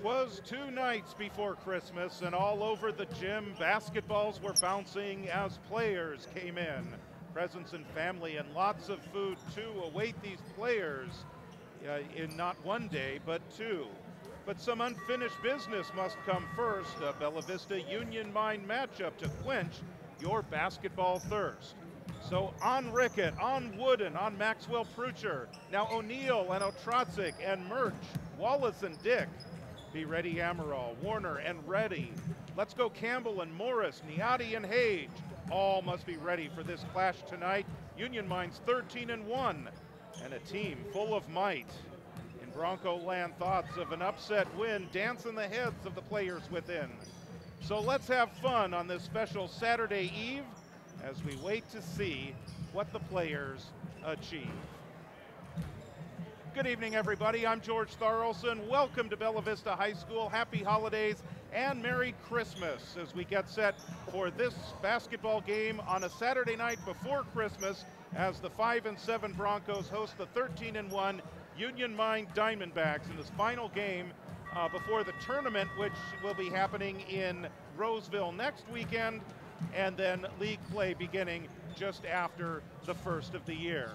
'Twas 2 nights before Christmas, and all over the gym, basketballs were bouncing as players came in. Presents and family and lots of food, too, await these players in not one day, but 2. But some unfinished business must come first, a Bella Vista Union Mine matchup to quench your basketball thirst. So on Rickett, on Wooden, on Maxwell Prucher, now O'Neill and Otrotzik and Murch, Wallace and Dick. Be ready, Amaral, Warner, and Reddy. Let's go Campbell and Morris, Niati and Hage. All must be ready for this clash tonight. Union Mine's 13-1, and a team full of might. In Bronco land, thoughts of an upset win dance in the heads of the players within. So let's have fun on this special Saturday Eve as we wait to see what the players achieve. Good evening, everybody. I'm George Tharlson. Welcome to Bella Vista High School. Happy holidays and Merry Christmas as we get set for this basketball game on a Saturday night before Christmas as the 5-7 Broncos host the 13-1 Union Mine Diamondbacks in this final game before the tournament, which will be happening in Roseville next weekend, and then league play beginning just after the first of the year.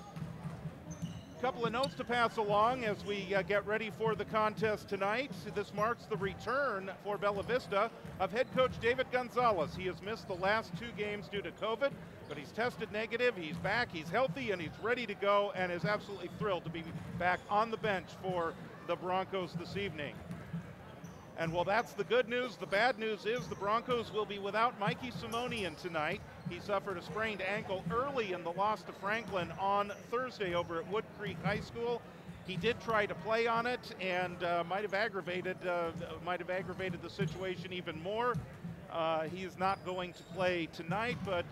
Couple of notes to pass along as we get ready for the contest tonight. This marks the return for Bella Vista of head coach David Gonzalez. He has missed the last 2 games due to COVID, but he's tested negative, he's back, he's healthy, and he's ready to go, and is absolutely thrilled to be back on the bench for the Broncos this evening. And while that's the good news, the bad news is the Broncos will be without Mikey Simonian tonight. He suffered a sprained ankle early in the loss to Franklin on Thursday over at Wood Creek High School. He did try to play on it and might have aggravated the situation even more. He is not going to play tonight, but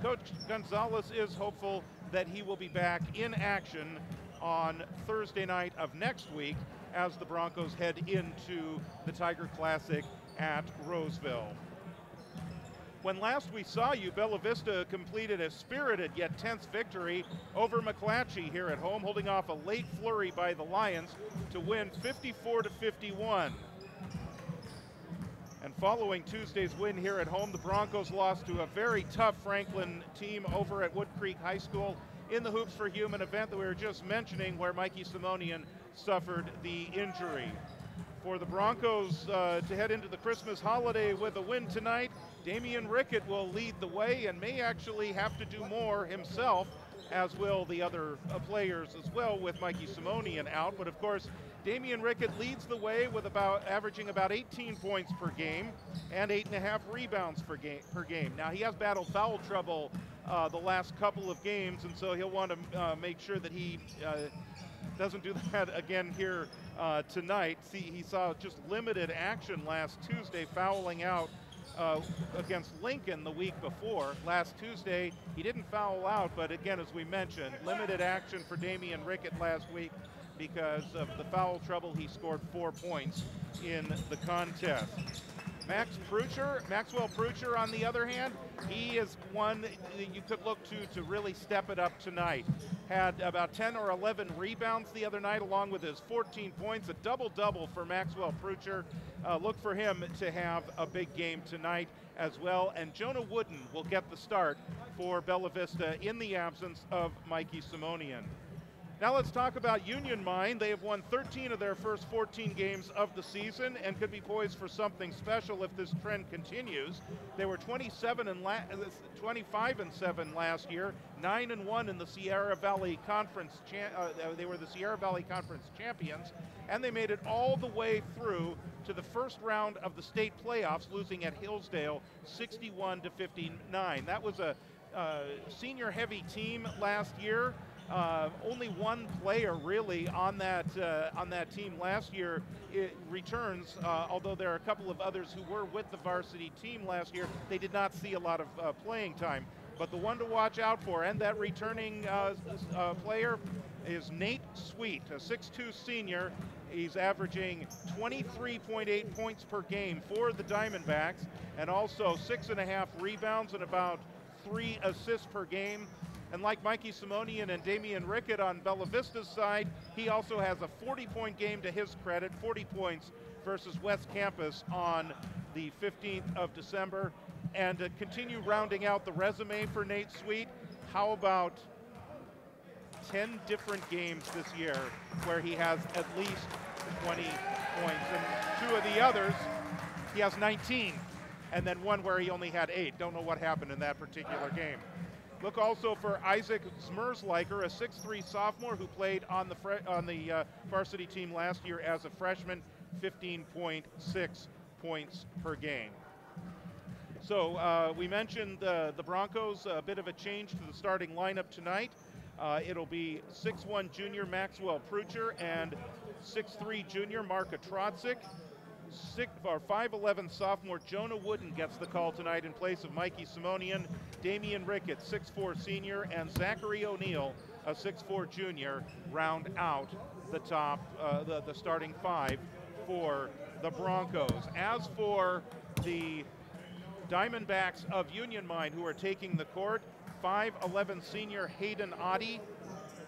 Coach Gonzalez is hopeful that he will be back in action on Thursday night of next week as the Broncos head into the Tiger Classic at Roseville. When last we saw you, Bella Vista completed a spirited yet tense victory over McClatchy here at home, holding off a late flurry by the Lions to win 54-51. And following Tuesday's win here at home, the Broncos lost to a very tough Franklin team over at Wood Creek High School in the Hoops for Human event that we were just mentioning, where Mikey Simonian suffered the injury. For the Broncos to head into the Christmas holiday with a win tonight, Damian Rickett will lead the way and may actually have to do more himself, as will the other players as well, with Mikey Simonian out. But of course, Damian Rickett leads the way with averaging about 18 points per game and 8.5 rebounds per game. Now, he has battled foul trouble the last couple of games, and so he'll want to make sure that he doesn't do that again here tonight. See, he saw just limited action last Tuesday, fouling out against Lincoln the week before. Last Tuesday, he didn't foul out, but again, as we mentioned, limited action for Damian Rickett last week because of the foul trouble. He scored 4 points in the contest. Maxwell Prucher, on the other hand, he is one that you could look to really step it up tonight. Had about 10 or 11 rebounds the other night, along with his 14 points, a double-double for Maxwell Prucher. Look for him to have a big game tonight as well. And Jonah Wooden will get the start for Bella Vista in the absence of Mikey Simonian. Now let's talk about Union Mine. They have won 13 of their first 14 games of the season and could be poised for something special if this trend continues. They were 25-7 last year, 9-1 in the Sierra Valley Conference. They were the Sierra Valley Conference champions, and they made it all the way through to the first round of the state playoffs, losing at Hillsdale 61-59. That was a senior-heavy team last year. Only one player really on that team last year returns, although there are a couple of others who were with the varsity team last year. They did not see a lot of playing time. But the one to watch out for, and that returning player, is Nate Sweet, a 6'2 senior. He's averaging 23.8 points per game for the Diamondbacks, and also 6.5 rebounds and about 3 assists per game. And like Mikey Simonian and Damian Rickett on Bella Vista's side, He also has a 40-point game to his credit, 40 points versus West Campus on the 15th of December. And to continue rounding out the resume for Nate Sweet, how about 10 different games this year where he has at least 20 points, and 2 of the others he has 19, and then one where he only had 8. Don't know what happened in that particular game. Look also for Isaac Zmerzliker, a 6'3" sophomore who played on the varsity team last year as a freshman, 15.6 points per game. So we mentioned the Broncos, a bit of a change to the starting lineup tonight. It'll be 6'1" junior Maxwell Prucher and 6'3" junior Marka Trotzik. 5'11" sophomore Jonah Wooden gets the call tonight in place of Mikey Simonian. Damian Rickett, 6'4" senior, and Zachary O'Neill, a 6'4" junior, round out the top, the starting 5 for the Broncos. As for the Diamondbacks of Union Mine, who are taking the court, 5'11" senior Hayden Oddie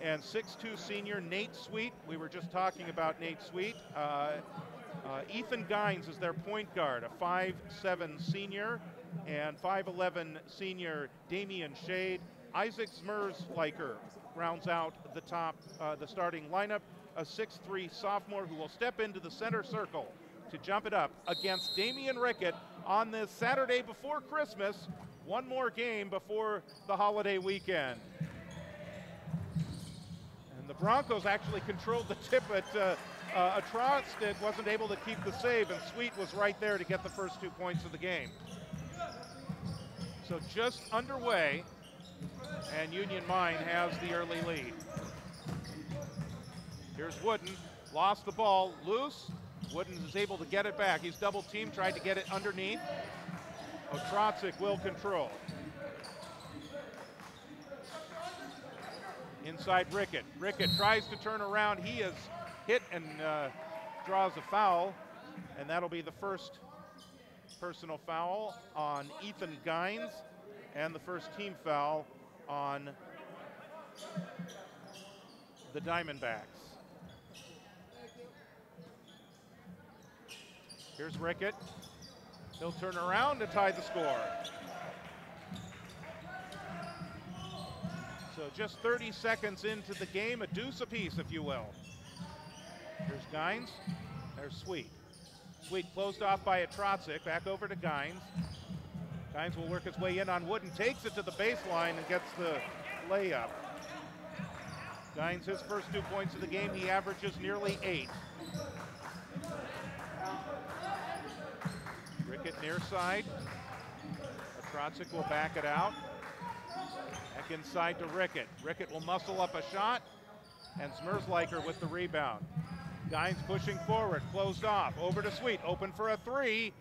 and 6'2" senior Nate Sweet. We were just talking about Nate Sweet. Ethan Gines is their point guard, a 5'7" senior, and 5'11" senior Damian Shade. Isaac Zmerzliker rounds out the starting lineup, a 6'3" sophomore who will step into the center circle to jump it up against Damian Rickett on this Saturday before Christmas. One more game before the holiday weekend. And the Broncos actually controlled the tip at Trotzik wasn't able to keep the save, and Sweet was right there to get the first 2 points of the game. So just underway, and Union Mine has the early lead. Here's Wooden, lost the ball, loose. Wooden is able to get it back. He's double teamed, tried to get it underneath. Trotzik will control. Inside Rickett. Rickett tries to turn around. He is hit and draws a foul, and that'll be the first personal foul on Ethan Gines and the first team foul on the Diamondbacks. Here's Rickett. He'll turn around to tie the score. So just 30 seconds into the game, a deuce apiece, if you will. Here's Gines. There's Sweet. Sweet closed off by a Trotzik. Back over to Gines. Gines will work his way in on Wooden, takes it to the baseline and gets the layup. Gines, his first 2 points of the game, he averages nearly 8. Rickett near side. Trotzik will back it out. Back inside to Rickett. Rickett will muscle up a shot, and Zmerzliker with the rebound. Gines pushing forward, closed off, over to Sweet, open for a 3.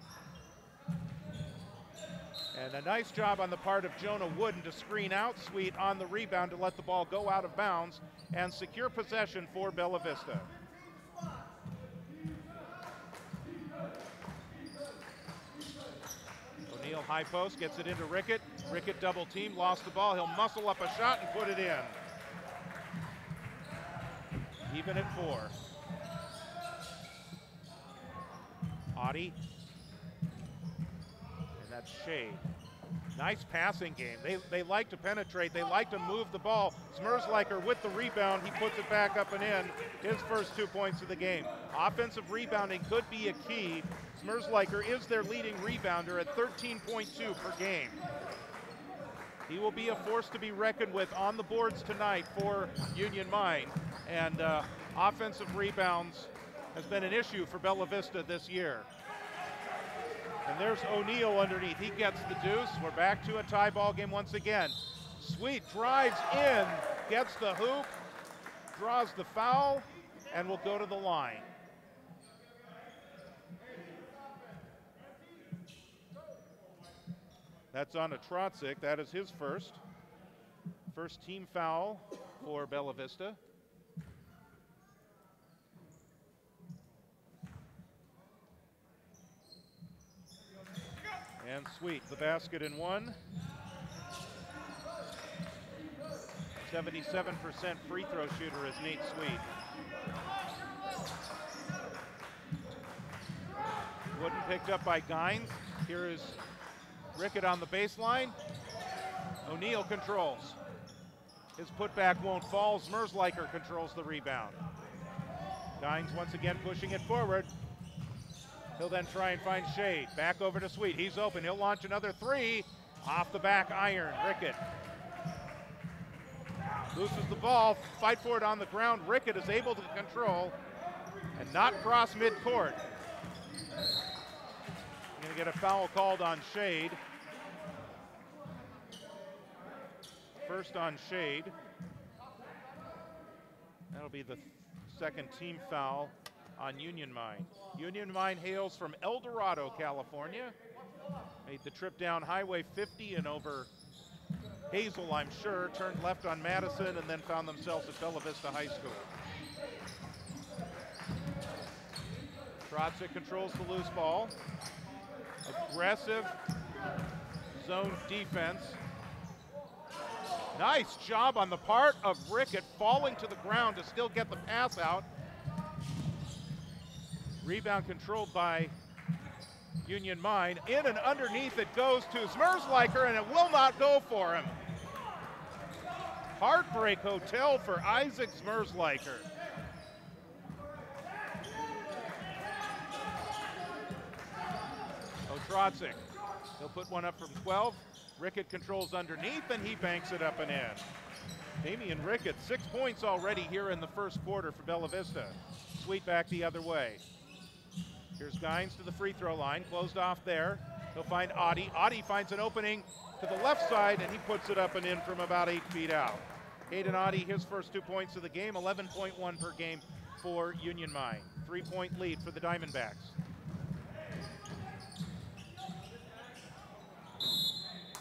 And a nice job on the part of Jonah Wooden to screen out Sweet on the rebound to let the ball go out of bounds and secure possession for Bella Vista. O'Neill high post, gets it into Rickett. Rickett double team, lost the ball. He'll muscle up a shot and put it in. Even at 4. Oddie. And that's Shade. Nice passing game. They like to penetrate. They like to move the ball. Zmerzliker with the rebound. He puts it back up and in. His first 2 points of the game. Offensive rebounding could be a key. Zmerzliker is their leading rebounder at 13.2 per game. He will be a force to be reckoned with on the boards tonight for Union Mine. And offensive rebounds has been an issue for Bella Vista this year. And there's O'Neill underneath. He gets the deuce. We're back to a tie ball game once again. Sweet drives in, gets the hoop, draws the foul, and will go to the line. That's on a Trotzik. That is his first. First team foul for Bella Vista. And Sweet, the basket in 1. 77% free throw shooter is Nate Sweet. picked up by Gines. Here is Rickett on the baseline. O'Neill controls. His putback won't fall. Zmerzliker controls the rebound. Gines once again pushing it forward. He'll then try and find Shade. Back over to Sweet. He's open. He'll launch another three. Off the back iron. Rickett loses the ball. Fight for it on the ground. Rickett is able to control and not cross midcourt. Going to get a foul called on Shade. First on Shade. That'll be the second team foul on Union Mine. Union Mine hails from El Dorado, California. Made the trip down Highway 50 and over Hazel, I'm sure. Turned left on Madison and then found themselves at Bella Vista High School. Trotzik controls the loose ball. Aggressive zone defense. Nice job on the part of Rickett, falling to the ground to still get the pass out. Rebound controlled by Union Mine. In and underneath it goes to Zmerzliker, and it will not go for him. Heartbreak Hotel for Isaac Zmerzliker. Trotzik. He'll put one up from 12. Rickett controls underneath, and he banks it up and in. Damian Rickett, 6 points already here in the first quarter for Bella Vista. Sweet back the other way. Here's Gines to the free throw line, closed off there. He'll find Audi. Audi finds an opening to the left side, and he puts it up and in from about 8 feet out. Hayden Audi, his first 2 points of the game, 11.1 per game for Union Mine. 3-point lead for the Diamondbacks.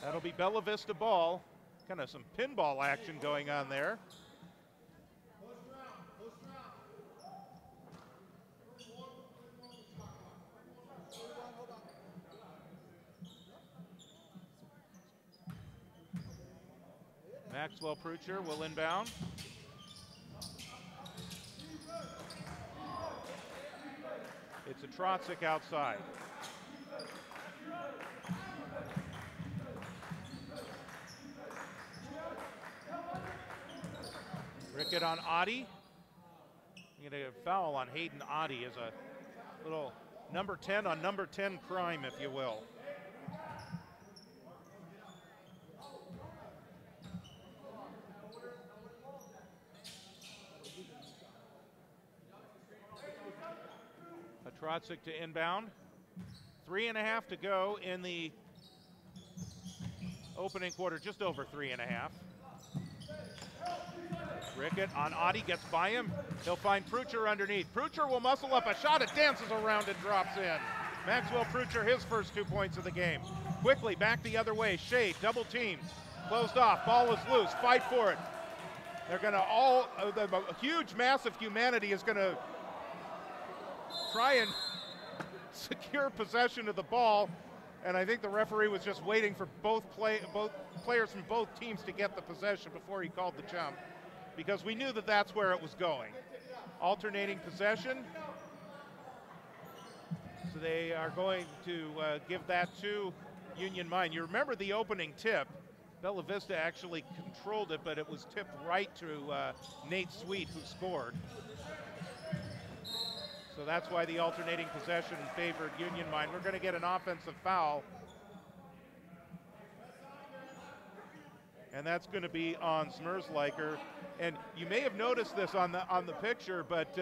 That'll be Bella Vista ball. Kind of some pinball action going on there. Maxwell Prucher will inbound. It's a Trotzik outside. Rickett on Audi. I'm going to foul on Hayden Audi as a little number 10 on number 10 crime, if you will. Trotzik to inbound. 3.5 to go in the opening quarter, just over 3.5. Rickett on Audi, gets by him. He'll find Prucher underneath. Prucher will muscle up a shot. It dances around and drops in. Maxwell Prucher, his first 2 points of the game. Quickly back the other way. Shade, double teamed. Closed off. Ball is loose. Fight for it. They're going to all, a huge mass of humanity is going to try and secure possession of the ball. And I think the referee was just waiting for both players from both teams to get the possession before he called the jump, because we knew that that's where it was going. Alternating possession. So they are going to give that to Union Mine. You remember the opening tip. Bella Vista actually controlled it, but it was tipped right to Nate Sweet, who scored. So that's why the alternating possession favored Union Mine. We're going to get an offensive foul. And that's going to be on Zmerzliker. And you may have noticed this on the picture, but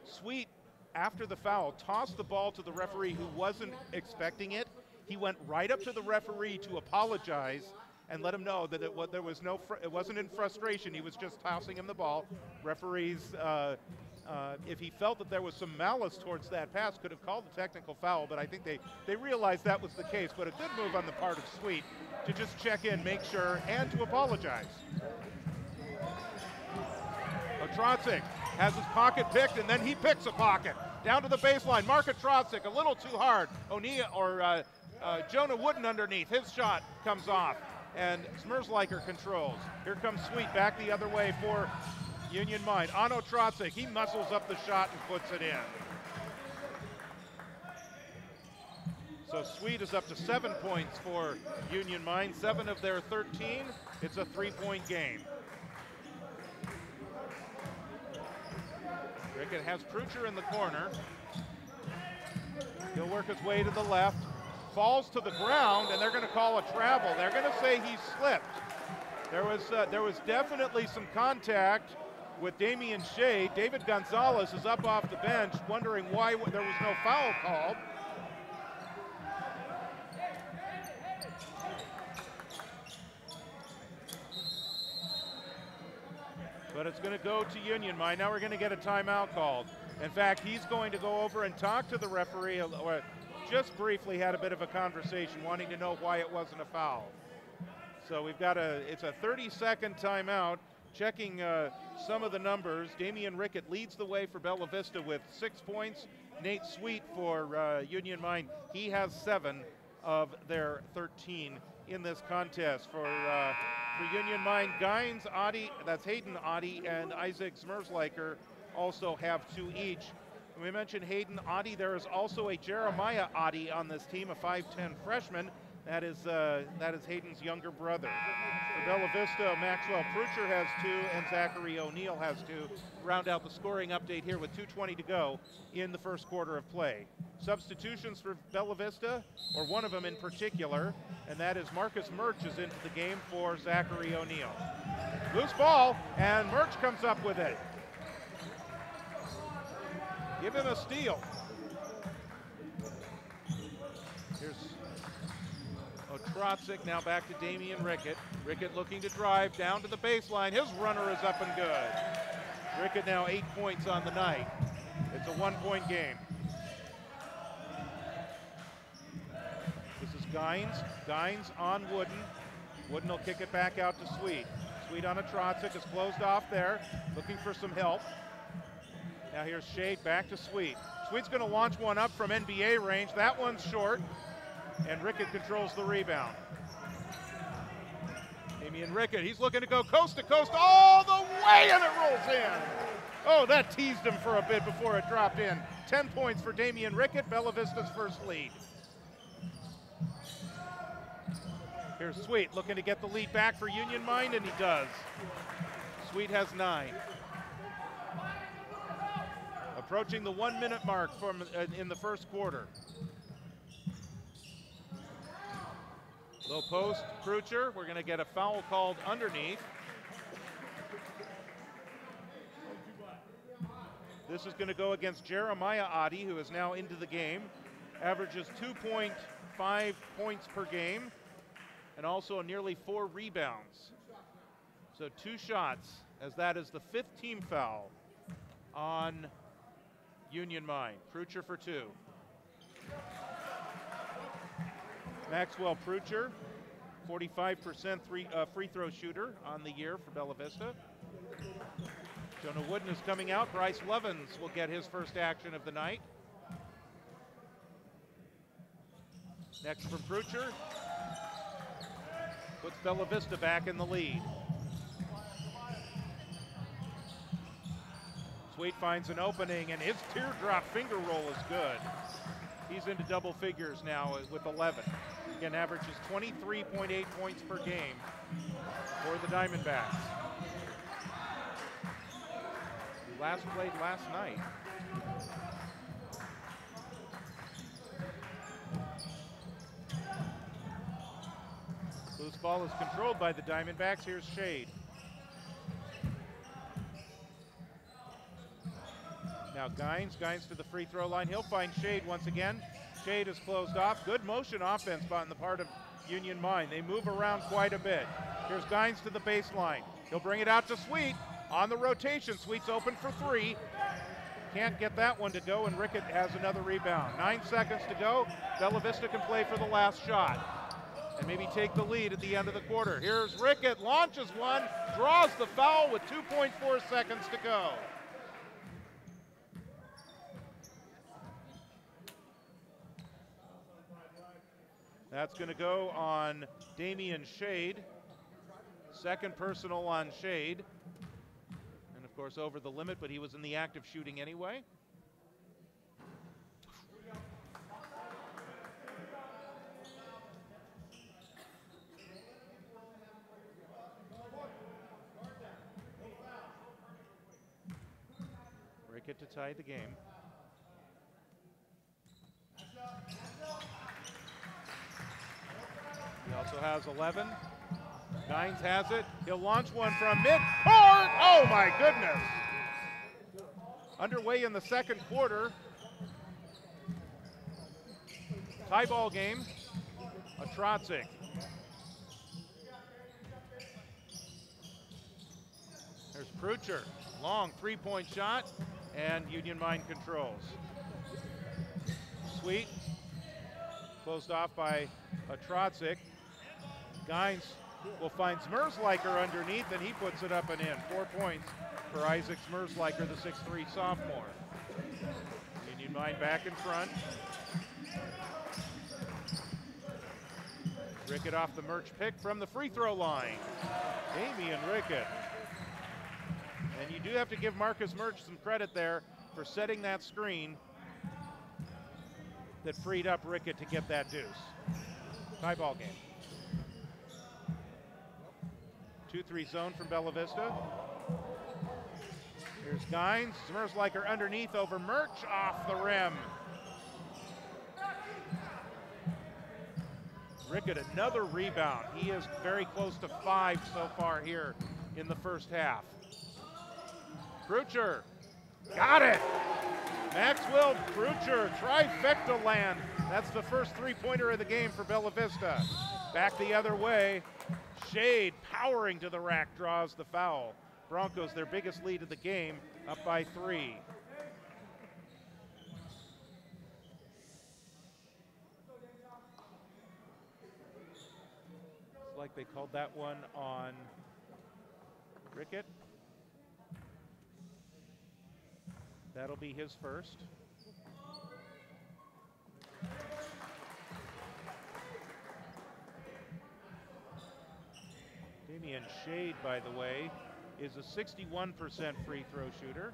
Sweet, after the foul, tossed the ball to the referee who wasn't expecting it. He went right up to the referee to apologize and let him know that it wasn't in frustration. He was just tossing him the ball. Referees, if he felt that there was some malice towards that pass, could have called the technical foul, but I think they realized that was the case. But a good move on the part of Sweet to just check in, make sure, and to apologize. Trotzik has his pocket picked, and then he picks a pocket. Down to the baseline, Market Trotzik, a little too hard. O'Neill, or Jonah Wooden underneath, his shot comes off, and Zmerzliker controls. Here comes Sweet back the other way for Union Mine. Ano Trotzik, he muscles up the shot and puts it in. So Sweet is up to 7 points for Union Mine, 7 of their 13. It's a 3-point game. Rickett has Prucher in the corner. He'll work his way to the left, falls to the ground, and they're going to call a travel. They're going to say he slipped. There was definitely some contact with Damian Shade. David Gonzalez is up off the bench wondering why there was no foul called. But it's going to go to Union Mine. Now we're going to get a timeout called. In fact, he's going to go over and talk to the referee, or just briefly had a bit of a conversation, wanting to know why it wasn't a foul. So we've got it's a 30-second timeout. Checking some of the numbers, Damian Rickett leads the way for Bella Vista with 6 points. Nate Sweet for Union Mine, he has 7 of their 13 in this contest. For Union Mine, Gines, Adi, that's Hayden Adi, and Isaac Zmerzliker also have 2 each. We mentioned Hayden Adi. There is also a Jeremiah Adi on this team, a 5'10 freshman. That is Hayden's younger brother. For Bella Vista, Maxwell Prucher has 2 and Zachary O'Neill has 2. Round out the scoring update here with 2:20 to go in the first quarter of play. Substitutions for Bella Vista, or one of them in particular, and that is Marcus Murch is into the game for Zachary O'Neill. Loose ball, and Murch comes up with it. Give him a steal. Here's Otrotzik, now back to Damian Rickett. Rickett looking to drive down to the baseline. His runner is up and good. Rickett now 8 points on the night. It's a 1-point game. This is Gines. Gines on Wooden. Wooden will kick it back out to Sweet. Sweet on Otrotzik is closed off there, looking for some help. Now here's Shade back to Sweet. Sweet's going to launch one up from NBA range. That one's short, and Rickett controls the rebound. Damian Rickett, he's looking to go coast to coast all the way, and it rolls in. Oh, that teased him for a bit before it dropped in. 10 points for Damian Rickett, Bella Vista's first lead. Here's Sweet looking to get the lead back for Union Mine, and he does. Sweet has 9. Approaching the 1-minute mark in the first quarter. Low post, Prucher. We're going to get a foul called underneath. This is going to go against Jeremiah Adi, who is now into the game. Averages 2.5 points per game, and also nearly 4 rebounds. So 2 shots, as that is the 5th team foul on Union Mine. Prucher for 2. Maxwell Prucher, 45% free throw shooter on the year for Bella Vista. Jonah Wooden is coming out. Bryce Lovins will get his first action of the night. Next from Prucher. Puts Bella Vista back in the lead. Sweet finds an opening, and his teardrop finger roll is good. He's into double figures now with 11. Again, averages 23.8 points per game for the Diamondbacks. He last played last night. Loose ball is controlled by the Diamondbacks. Here's Shade. Now Gines to the free throw line. He'll find Shade once again. Shade is closed off. Good motion offense on the part of Union Mine. They move around quite a bit. Here's Gines to the baseline. He'll bring it out to Sweet on the rotation. Sweet's open for 3. Can't get that one to go, and Rickett has another rebound. 9 seconds to go. Bella Vista can play for the last shot and maybe take the lead at the end of the quarter. Here's Rickett, launches one, draws the foul with 2.4 seconds to go. That's going to go on Damian Shade. Second personal on Shade. And of course over the limit, but he was in the act of shooting anyway. tie the game. He also has 11. Gines has it. He'll launch one from mid-court. Oh my goodness. Underway in the second quarter. Tie ball game. A Trotzig. There's Prucher. Long three-point shot, and Union Mine controls. Sweet. Closed off by a Trotzig. Gines will find Zmerzliker underneath, and he puts it up and in. 4 points for Isaac Zmerzliker, the 6'3" sophomore. Union Mine back in front. Rickett off the Murch pick from the free throw line. Damian Rickett. And you do have to give Marcus Murch some credit there for setting that screen that freed up Rickett to get that deuce. Tie ball game. 2-3 zone from Bella Vista. Here's Gines. Zmerzliker underneath over Murch off the rim. Rickett, another rebound. He is very close to 5 so far here in the first half. Prucher, got it! Maxwell Prucher, trifecta land. That's the first three-pointer of the game for Bella Vista. Back the other way. Shade powering to the rack draws the foul. Broncos, their biggest lead of the game, up by 3. Looks like they called that one on Rickett. That'll be his first. Damian Shade, by the way, is a 61% free throw shooter.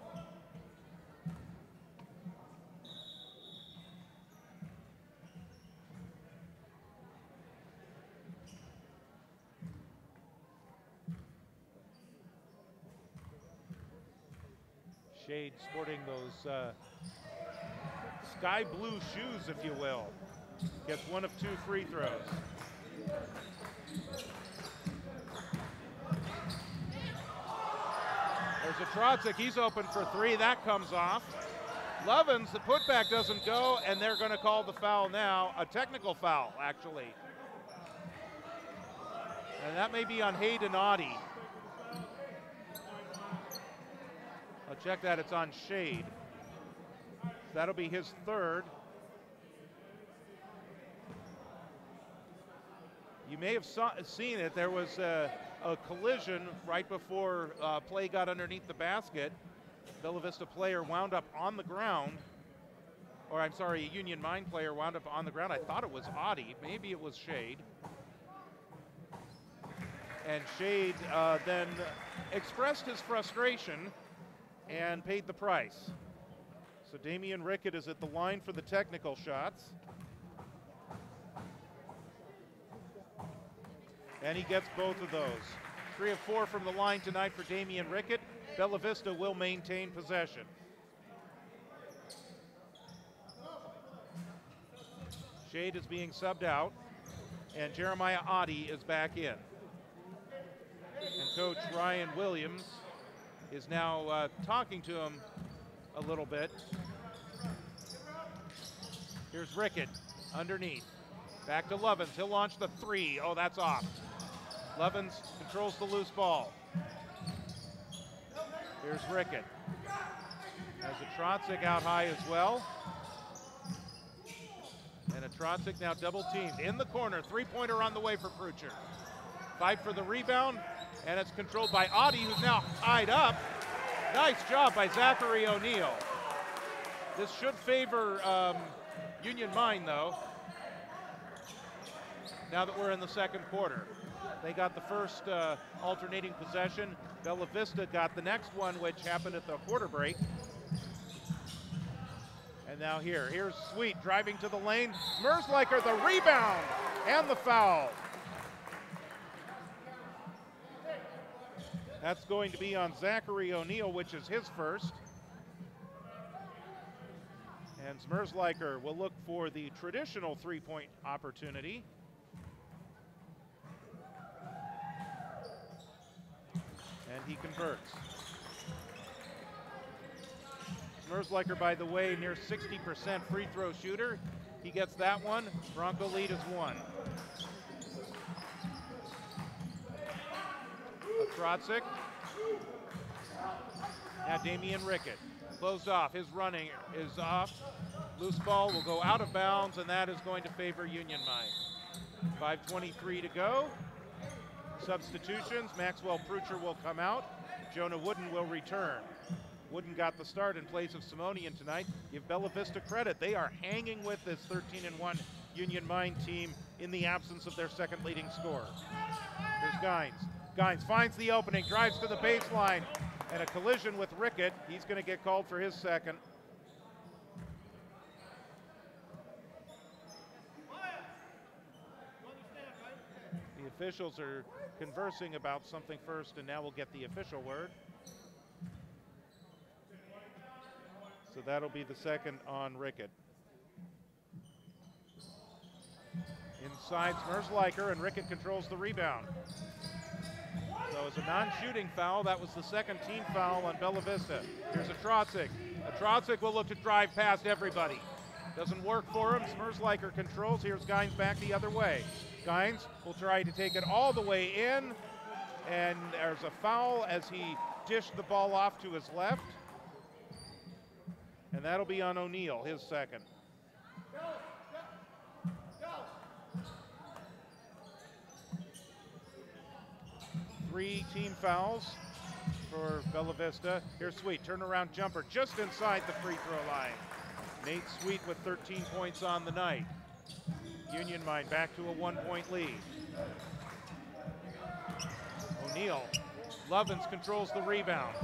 Shade sporting those sky blue shoes, if you will. Gets one of 2 free throws. There's a Trotzig, he's open for 3, that comes off. Lovins, the putback doesn't go, and they're gonna call the foul now, a technical foul, actually. And that may be on Hayden Audie. I'll check that, it's on Shade. That'll be his third. You may have seen it, there was a collision right before play got underneath the basket. Bella Vista player wound up on the ground, or I'm sorry, a Union Mine player wound up on the ground. I thought it was Audie, maybe it was Shade. And Shade then expressed his frustration and paid the price. So Damian Rickett is at the line for the technical shots. And he gets both of those. 3 of 4 from the line tonight for Damian Rickett. Bella Vista will maintain possession. Shade is being subbed out, and Jeremiah Audie is back in. And Coach Ryan Williams is now talking to him a little bit. Here's Rickett underneath. Back to Lovins, he'll launch the 3. Oh, that's off. Lovins controls the loose ball. Here's Rickett. Has a Trotzig out high as well. And a Trotzig now double teamed in the corner. 3-pointer on the way for Prucher. Fight for the rebound, and it's controlled by Audie, who's now tied up. Nice job by Zachary O'Neal. This should favor Union Mine, though, now that we're in the second quarter. They got the first alternating possession. Bella Vista got the next one, which happened at the quarter break. And now here's Sweet driving to the lane. Zmerzliker, the rebound and the foul. That's going to be on Zachary O'Neal, which is his first. And Zmerzliker will look for the traditional three-point opportunity. And he converts. Zmerzliker, by the way, near 60% free throw shooter. He gets that one. Bronco lead is 1. Trotzik. Now Damian Rickett. Closed off. His running is off. Loose ball will go out of bounds, and that is going to favor Union Mine. 5:23 to go. Substitutions. Maxwell Prucher will come out. Jonah Wooden will return. Wooden got the start in place of Simonian tonight. Give Bella Vista credit. They are hanging with this 13-1 Union Mine team in the absence of their second leading scorer. Here's Gines. Gines finds the opening, drives to the baseline, and a collision with Rickett. He's going to get called for his second. The officials are conversing about something first, and now we'll get the official word. So that'll be the second on Rickett. Inside Zmerzliker, and Rickett controls the rebound. So it's a non-shooting foul. That was the second team foul on Bella Vista. Here's a Trotzik. A Trotzik will look to drive past everybody. Doesn't work for him. Zmerzliker controls. Here's Gines back the other way. Gines will try to take it all the way in, and there's a foul as he dished the ball off to his left. And that'll be on O'Neal, his second. Three team fouls for Bella Vista. Here's Sweet, turnaround jumper just inside the free throw line. Nate Sweet with 13 points on the night. Union Mine back to a 1-point lead. O'Neal, Lovins controls the rebound.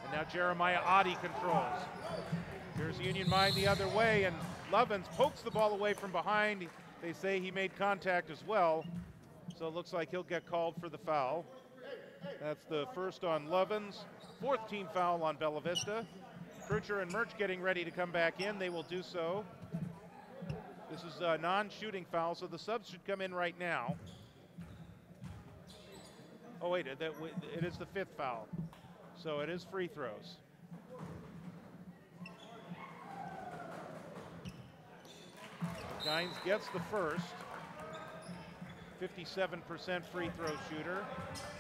And now Jeremiah Oddie controls. Here's Union Mine the other way, and Lovins pokes the ball away from behind. They say he made contact as well. So it looks like he'll get called for the foul. That's the first on Lovins. Fourth team foul on Bella Vista. Prucher and Murch getting ready to come back in. They will do so. This is a non-shooting foul, so the subs should come in right now. Oh wait, it is the fifth foul. So it is free throws. Gines gets the first. 57% free throw shooter.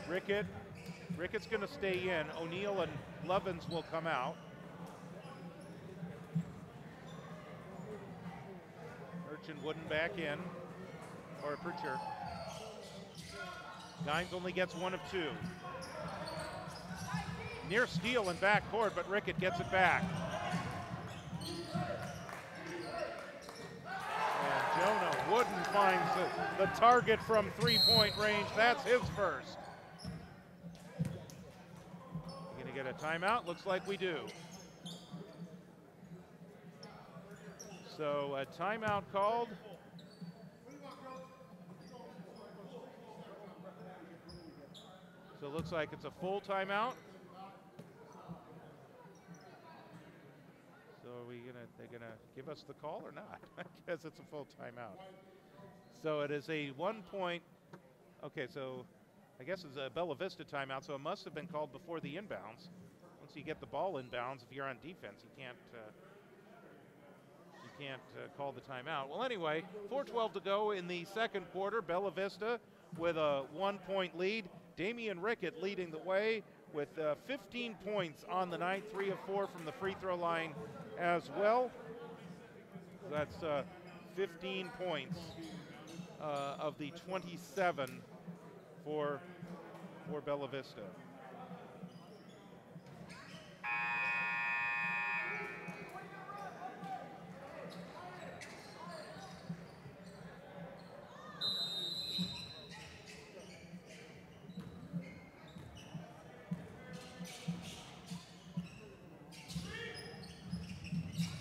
Rickett's going to stay in. O'Neal and Lovins will come out. Urchin Wooden back in, or Pritchard. Gines only gets one of two. Near steal in backcourt, but Rickett gets it back. And Jonah Wooden finds the target from three-point range. That's his first. You gonna get a timeout? Looks like we do. So a timeout called. So it looks like it's a full timeout. So are they're gonna give us the call or not? I guess it's a full timeout. So it is a 1 point. Okay, so I guess it's a Bella Vista timeout, so it must have been called before the inbounds. Once you get the ball inbounds, if you're on defense, you can't call the timeout. Well, anyway, 4:12 to go in the second quarter. Bella Vista with a 1 point lead. Damian Rickett leading the way with 15 points on the night, 3 of 4 from the free throw line as well. That's 15 points of the 27 for Bella Vista.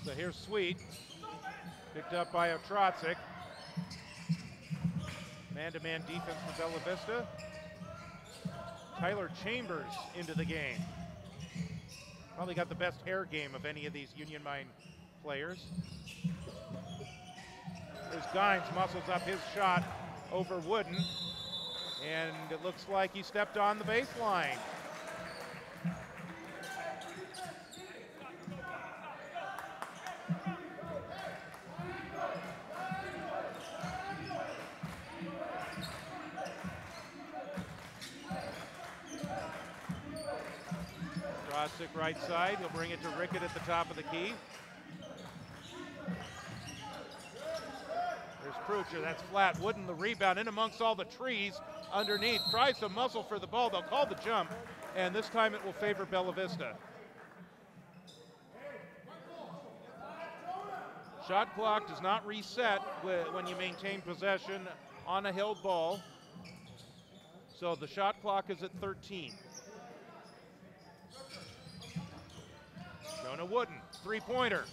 So here's Sweet, picked up by Otrotzik. Man-to-man defense for Bella Vista. Tyler Chambers into the game. Probably got the best hair game of any of these Union Mine players. There's Gines, muscles up his shot over Wooden, and it looks like he stepped on the baseline. Rosick right side, he'll bring it to Rickett at the top of the key. There's Prucher, that's flat. Wooden the rebound in amongst all the trees underneath. Tries to muscle for the ball, they'll call the jump, and this time it will favor Bella Vista. Shot clock does not reset when you maintain possession on a held ball. So the shot clock is at 13. Jonah Wooden, three-pointer.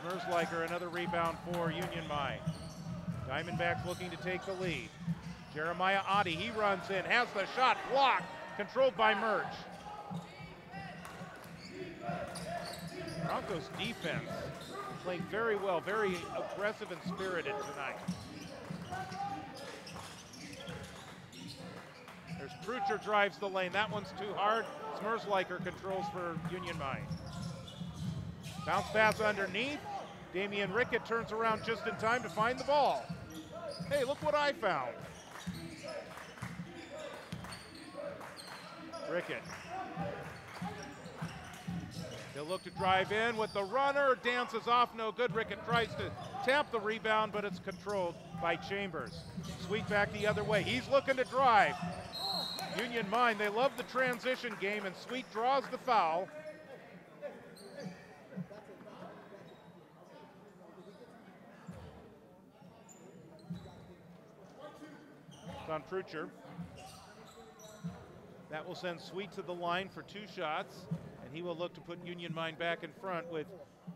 Merzliker, another rebound for Union Mine. Diamondbacks looking to take the lead. Jeremiah Oddie, he runs in, has the shot blocked, controlled by Merch. Broncos defense playing very well, very aggressive and spirited tonight. There's Prucher drives the lane. That one's too hard. Merzliker controls for Union Mine. Bounce pass underneath. Damian Rickett turns around just in time to find the ball. Hey, look what I found. Rickett. He'll look to drive in with the runner. Dances off, no good. Rickett tries to tap the rebound, but it's controlled by Chambers. Sweet back the other way. He's looking to drive. Union Mine, they love the transition game, and Sweet draws the foul. It's on Prucher. That will send Sweet to the line for two shots, and he will look to put Union Mine back in front with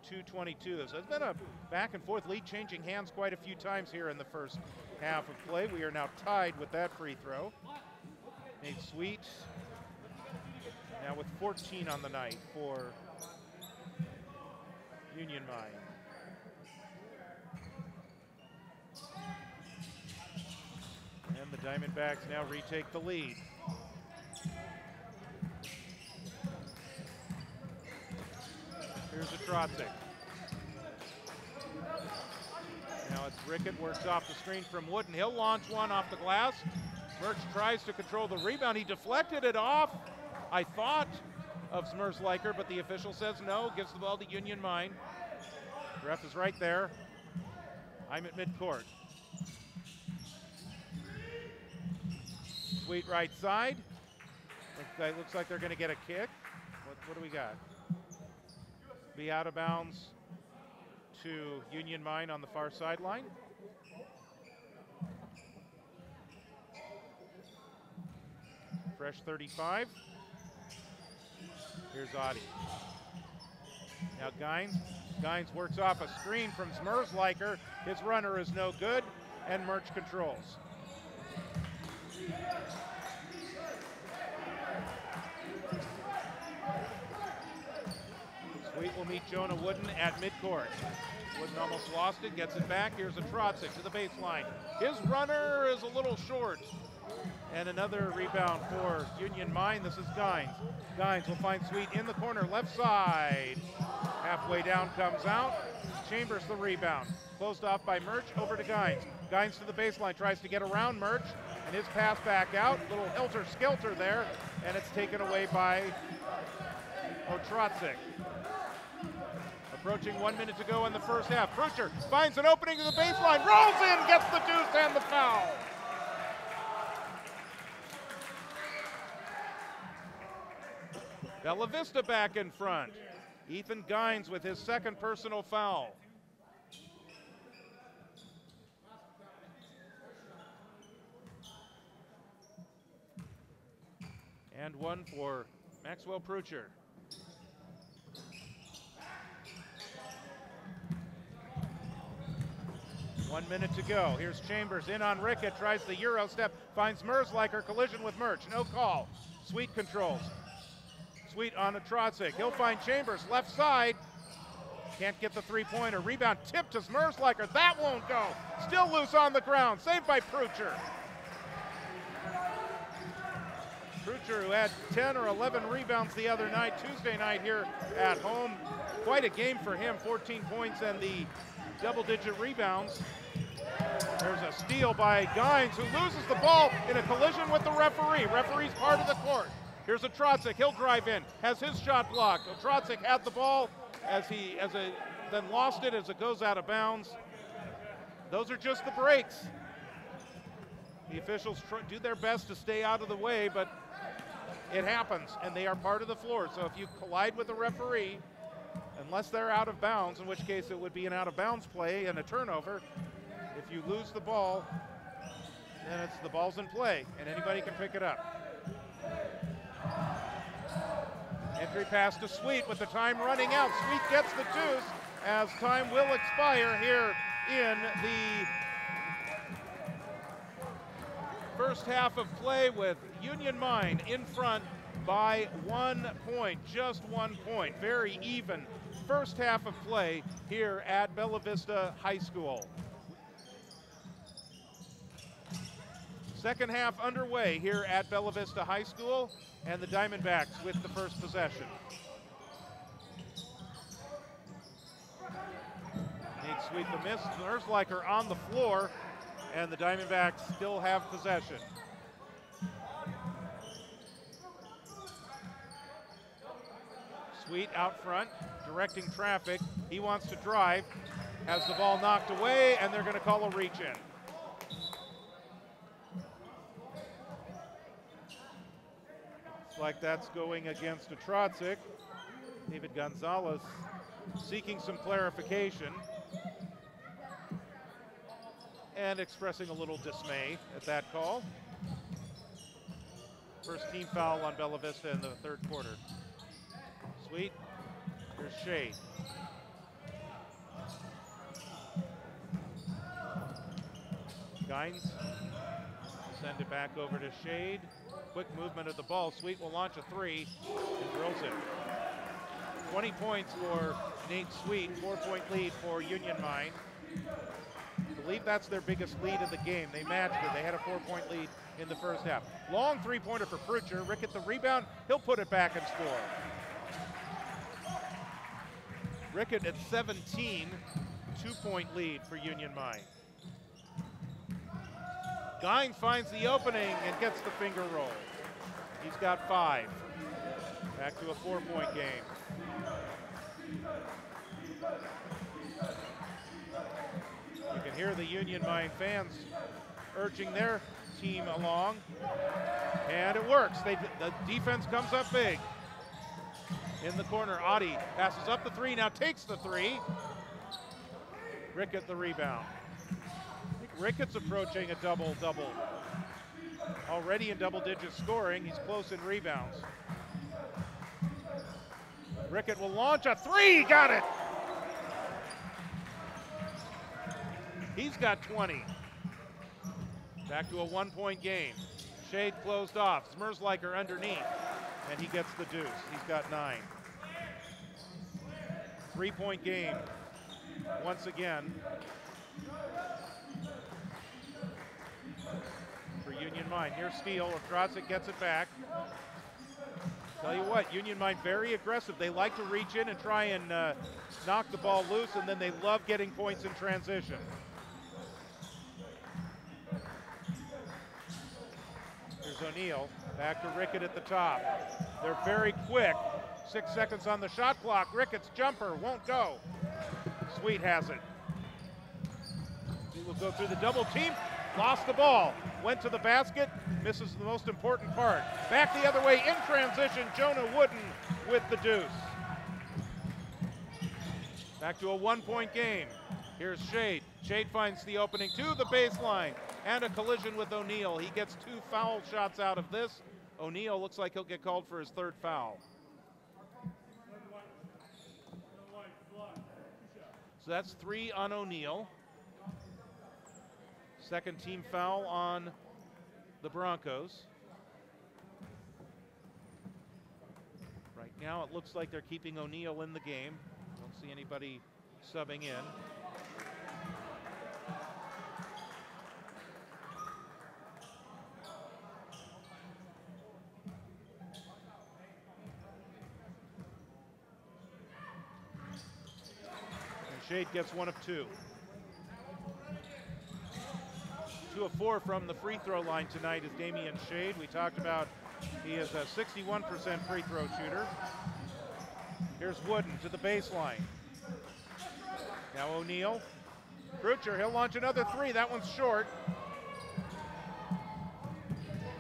2:22. This has been a back and forth lead, changing hands quite a few times here in the first half of play. We are now tied with that free throw. Nate Sweet now with 14 on the night for Union Mine. And the Diamondbacks now retake the lead. Here's a Trotzig. Now it's Rickett, works off the screen from Wooden. He'll launch one off the glass. Merch tries to control the rebound. He deflected it off, I thought, of Merzliker, but the official says no, gives the ball to Union Mine. The ref is right there. I'm at midcourt. Sweet right side. Looks like they're going to get a kick. What do we got? Be out of bounds to Union Mine on the far sideline. Fresh 35. Here's Oddie. Now Gines works off a screen from Merzliker. His runner is no good, and Merch controls. Sweet will meet Jonah Wooden at midcourt. Wooden almost lost it, gets it back. Here's a Trotzig to the baseline. His runner is a little short. And another rebound for Union Mine. This is Gines. Gines will find Sweet in the corner, left side. Halfway down comes out. Chambers the rebound. Closed off by Merch, over to Gines. Gines to the baseline, tries to get around Merch, and his pass back out. Little helter-skelter there, and it's taken away by Trotzig. Approaching 1 minute to go in the first half. Prucher finds an opening to the baseline, rolls in, gets the deuce and the foul. Bella Vista back in front. Ethan Gines with his second personal foul. And one for Maxwell Prucher. One minute to go. Here's Chambers in on Rickett, tries the Euro step, finds Merzliker, collision with Merch, no call. Sweet controls. Sweet on a Trotzig. He'll find Chambers, left side, Can't get the three-pointer. Rebound tipped to Smersliker. That won't go. Still loose on the ground. Saved by Prucher. Prucher, who had 10 or 11 rebounds the other night, Tuesday night here at home. Quite a game for him. 14 points and the double-digit rebounds. There's a steal by Gines, who loses the ball in a collision with the referee. Referee's part of the court. Here's a Trotzik. He'll drive in. Has his shot blocked. Trotzik had the ball then lost it as it goes out of bounds. Those are just the breaks. The officials do their best to stay out of the way, but it happens, and they are part of the floor. So if you collide with a referee, unless they're out of bounds, in which case it would be an out-of-bounds play and a turnover, if you lose the ball, then the ball's in play, and anybody can pick it up. Entry pass to Sweet with the time running out. Sweet gets the deuce as time will expire here in the first half of play, with Union Mine in front by 1 point, just 1 point. Very even first half of play here at Bella Vista High School. Second half underway here at Bella Vista High School, and the Diamondbacks with the first possession. Nate Sweet the miss. Smersliker on the floor, and the Diamondbacks still have possession. Sweet out front, directing traffic. He wants to drive, has the ball knocked away, and they're going to call a reach in. Like that's going against a Trotzik. David Gonzalez seeking some clarification and expressing a little dismay at that call. First team foul on Bella Vista in the third quarter. Sweet, here's Shade. Gines, send it back over to Shade. Quick movement of the ball. Sweet will launch a three and drills it. 20 points for Nate Sweet, 4-point lead for Union Mine. I believe that's their biggest lead of the game. They matched it. They had a 4-point lead in the first half. Long three-pointer for Prucher. Rickett the rebound. He'll put it back and score. Rickett at 17, 2-point lead for Union Mine. Gines finds the opening and gets the finger roll. He's got 5. Back to a 4-point game. You can hear the Union Mine fans urging their team along, and it works. The defense comes up big. In the corner, Adi passes up the three, now takes the three. Rickett the rebound. Rickett's approaching a double-double. Already in double-digit scoring. He's close in rebounds. Rickett will launch a three. Got it. He's got 20. Back to a 1-point game. Shade closed off. Smersliker underneath. And he gets the deuce. He's got 9. 3-point game. Once again. For Union Mine. Near steal, if Trotzik gets it back. Tell you what, Union Mine very aggressive. They like to reach in and try and knock the ball loose, and then they love getting points in transition. Here's O'Neal, back to Rickett at the top. They're very quick. 6 seconds on the shot clock. Rickett's jumper won't go. Sweet has it. He will go through the double team. Lost the ball, went to the basket, misses the most important part. Back the other way in transition, Jonah Wooden with the deuce. Back to a 1-point game. Here's Shade. Shade finds the opening to the baseline and a collision with O'Neal. He gets 2 foul shots out of this. O'Neal looks like he'll get called for his 3rd foul. So that's 3 on O'Neal. Second team foul on the Broncos. Right now it looks like they're keeping O'Neal in the game. Don't Don't see anybody subbing in. And Shade gets 1 of 2. 2 of 4 from the free throw line tonight is Damian Shade. We talked about he is a 61% free throw shooter. Here's Wooden to the baseline. Now O'Neal. Krucher, he'll launch another 3. That one's short.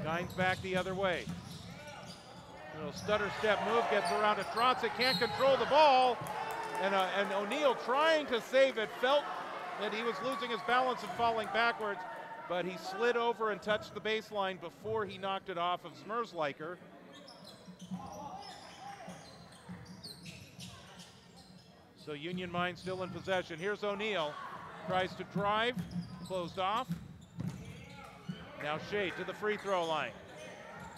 Gines back the other way. Little stutter step move, gets around to Tronson, can't control the ball. And O'Neal trying to save it, felt that he was losing his balance and falling backwards, but he slid over and touched the baseline before he knocked it off of Smersliker. So Union Mine still in possession. Here's O'Neal, tries to drive, closed off. Now Shade to the free throw line.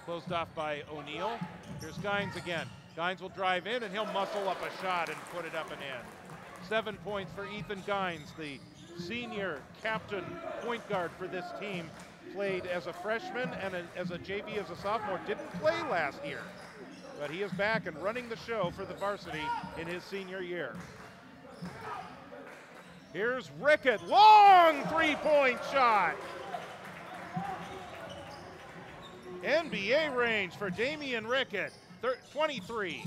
Closed off by O'Neal. Here's Gines again. Gines will drive in and he'll muscle up a shot and put it up and in. 7 points for Ethan Gines, the senior captain point guard for this team. Played as a freshman and as a JV as a sophomore. Didn't play last year, but he is back and running the show for the varsity in his senior year. Here's Rickett, long 3-point shot. NBA range for Damian Rickett, 23.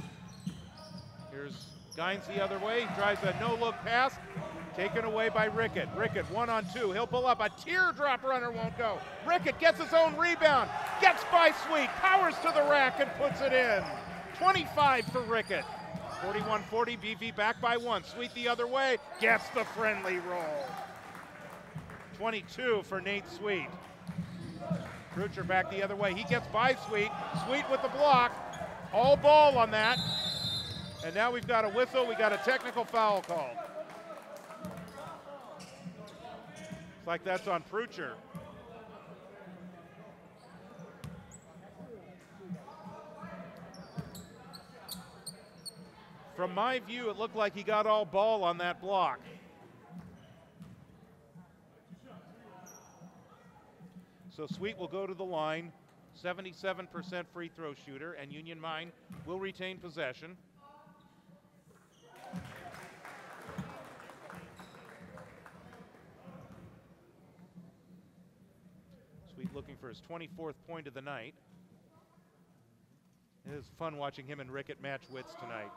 Here's Gines the other way, drives a no-look pass, taken away by Rickett. Rickett 1-on-2, he'll pull up, a teardrop runner won't go. Rickett gets his own rebound, gets by Sweet, powers to the rack and puts it in. 25 for Rickett. 41-40, BV back by 1. Sweet the other way, gets the friendly roll. 22 for Nate Sweet. Krucher back the other way, he gets by Sweet. Sweet with the block, all ball on that. And now we've got a whistle, we got a technical foul called. Looks like that's on Krucher. From my view, it looked like he got all ball on that block. So Sweet will go to the line, 77% free throw shooter, and Union Mine will retain possession. Sweet looking for his 24th point of the night. It is fun watching him and Rickett match wits tonight.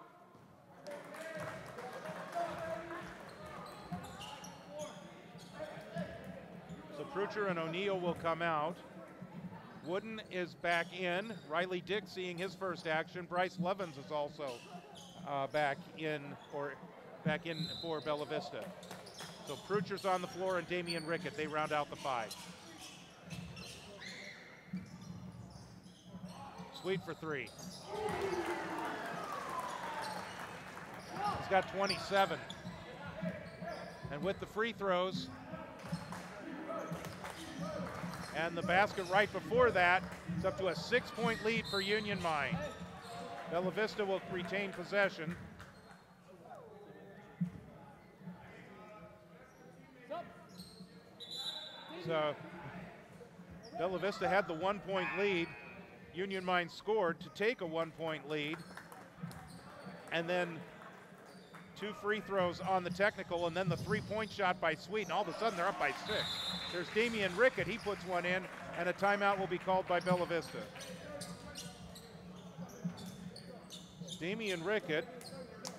So Krucher and O'Neal will come out. Wooden is back in. Riley Dick seeing his first action. Bryce Levens is also back in for Bella Vista. So Krucher's on the floor and Damian Rickett, they round out the 5. Sweet for 3. He's got 27. And with the free throws and the basket right before that, it's up to a 6-point lead for Union Mine. Bella Vista will retain possession. So Bella Vista had the 1-point lead. Union Mine scored to take a 1-point lead. And then 2 free throws on the technical, and then the 3-point shot by Sweet, and all of a sudden they're up by 6. There's Damian Rickett, he puts one in, and a timeout will be called by Bella Vista. Damian Rickett,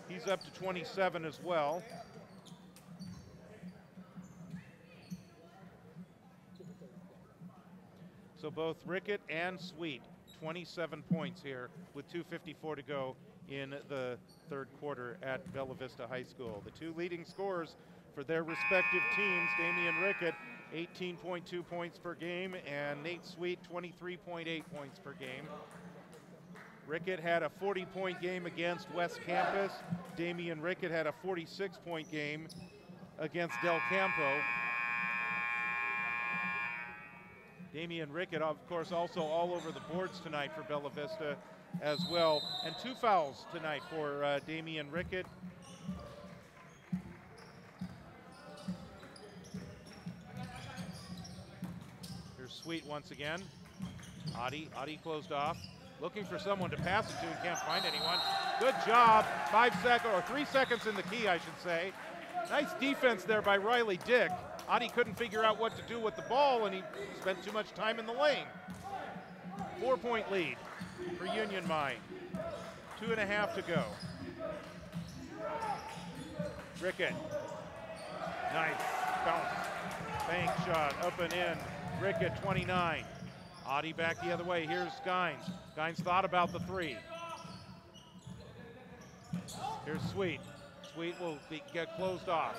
he's up to 27 as well. So both Rickett and Sweet, 27 points here with 2:54 to go in the third quarter at Bella Vista High School. The 2 leading scorers for their respective teams, Damian Rickett, 18.2 points per game, and Nate Sweet, 23.8 points per game. Rickett had a 40-point game against West Campus. Damian Rickett had a 46-point game against Del Campo. Damian Rickett, of course, also all over the boards tonight for Bella Vista as well. And 2 fouls tonight for Damian Rickett. Sweet once again. Adi closed off. Looking for someone to pass it to and can't find anyone. Good job. 5 seconds, or 3 seconds in the key, I should say. Nice defense there by Riley Dick. Adi couldn't figure out what to do with the ball, and he spent too much time in the lane. 4-point lead for Union Mine. 2.5 to go. Rickett. Nice bounce. Bank shot up and in. Rickett 29. Adi back the other way. Here's Gines. Gines thought about the three. Here's Sweet. Sweet will get closed off.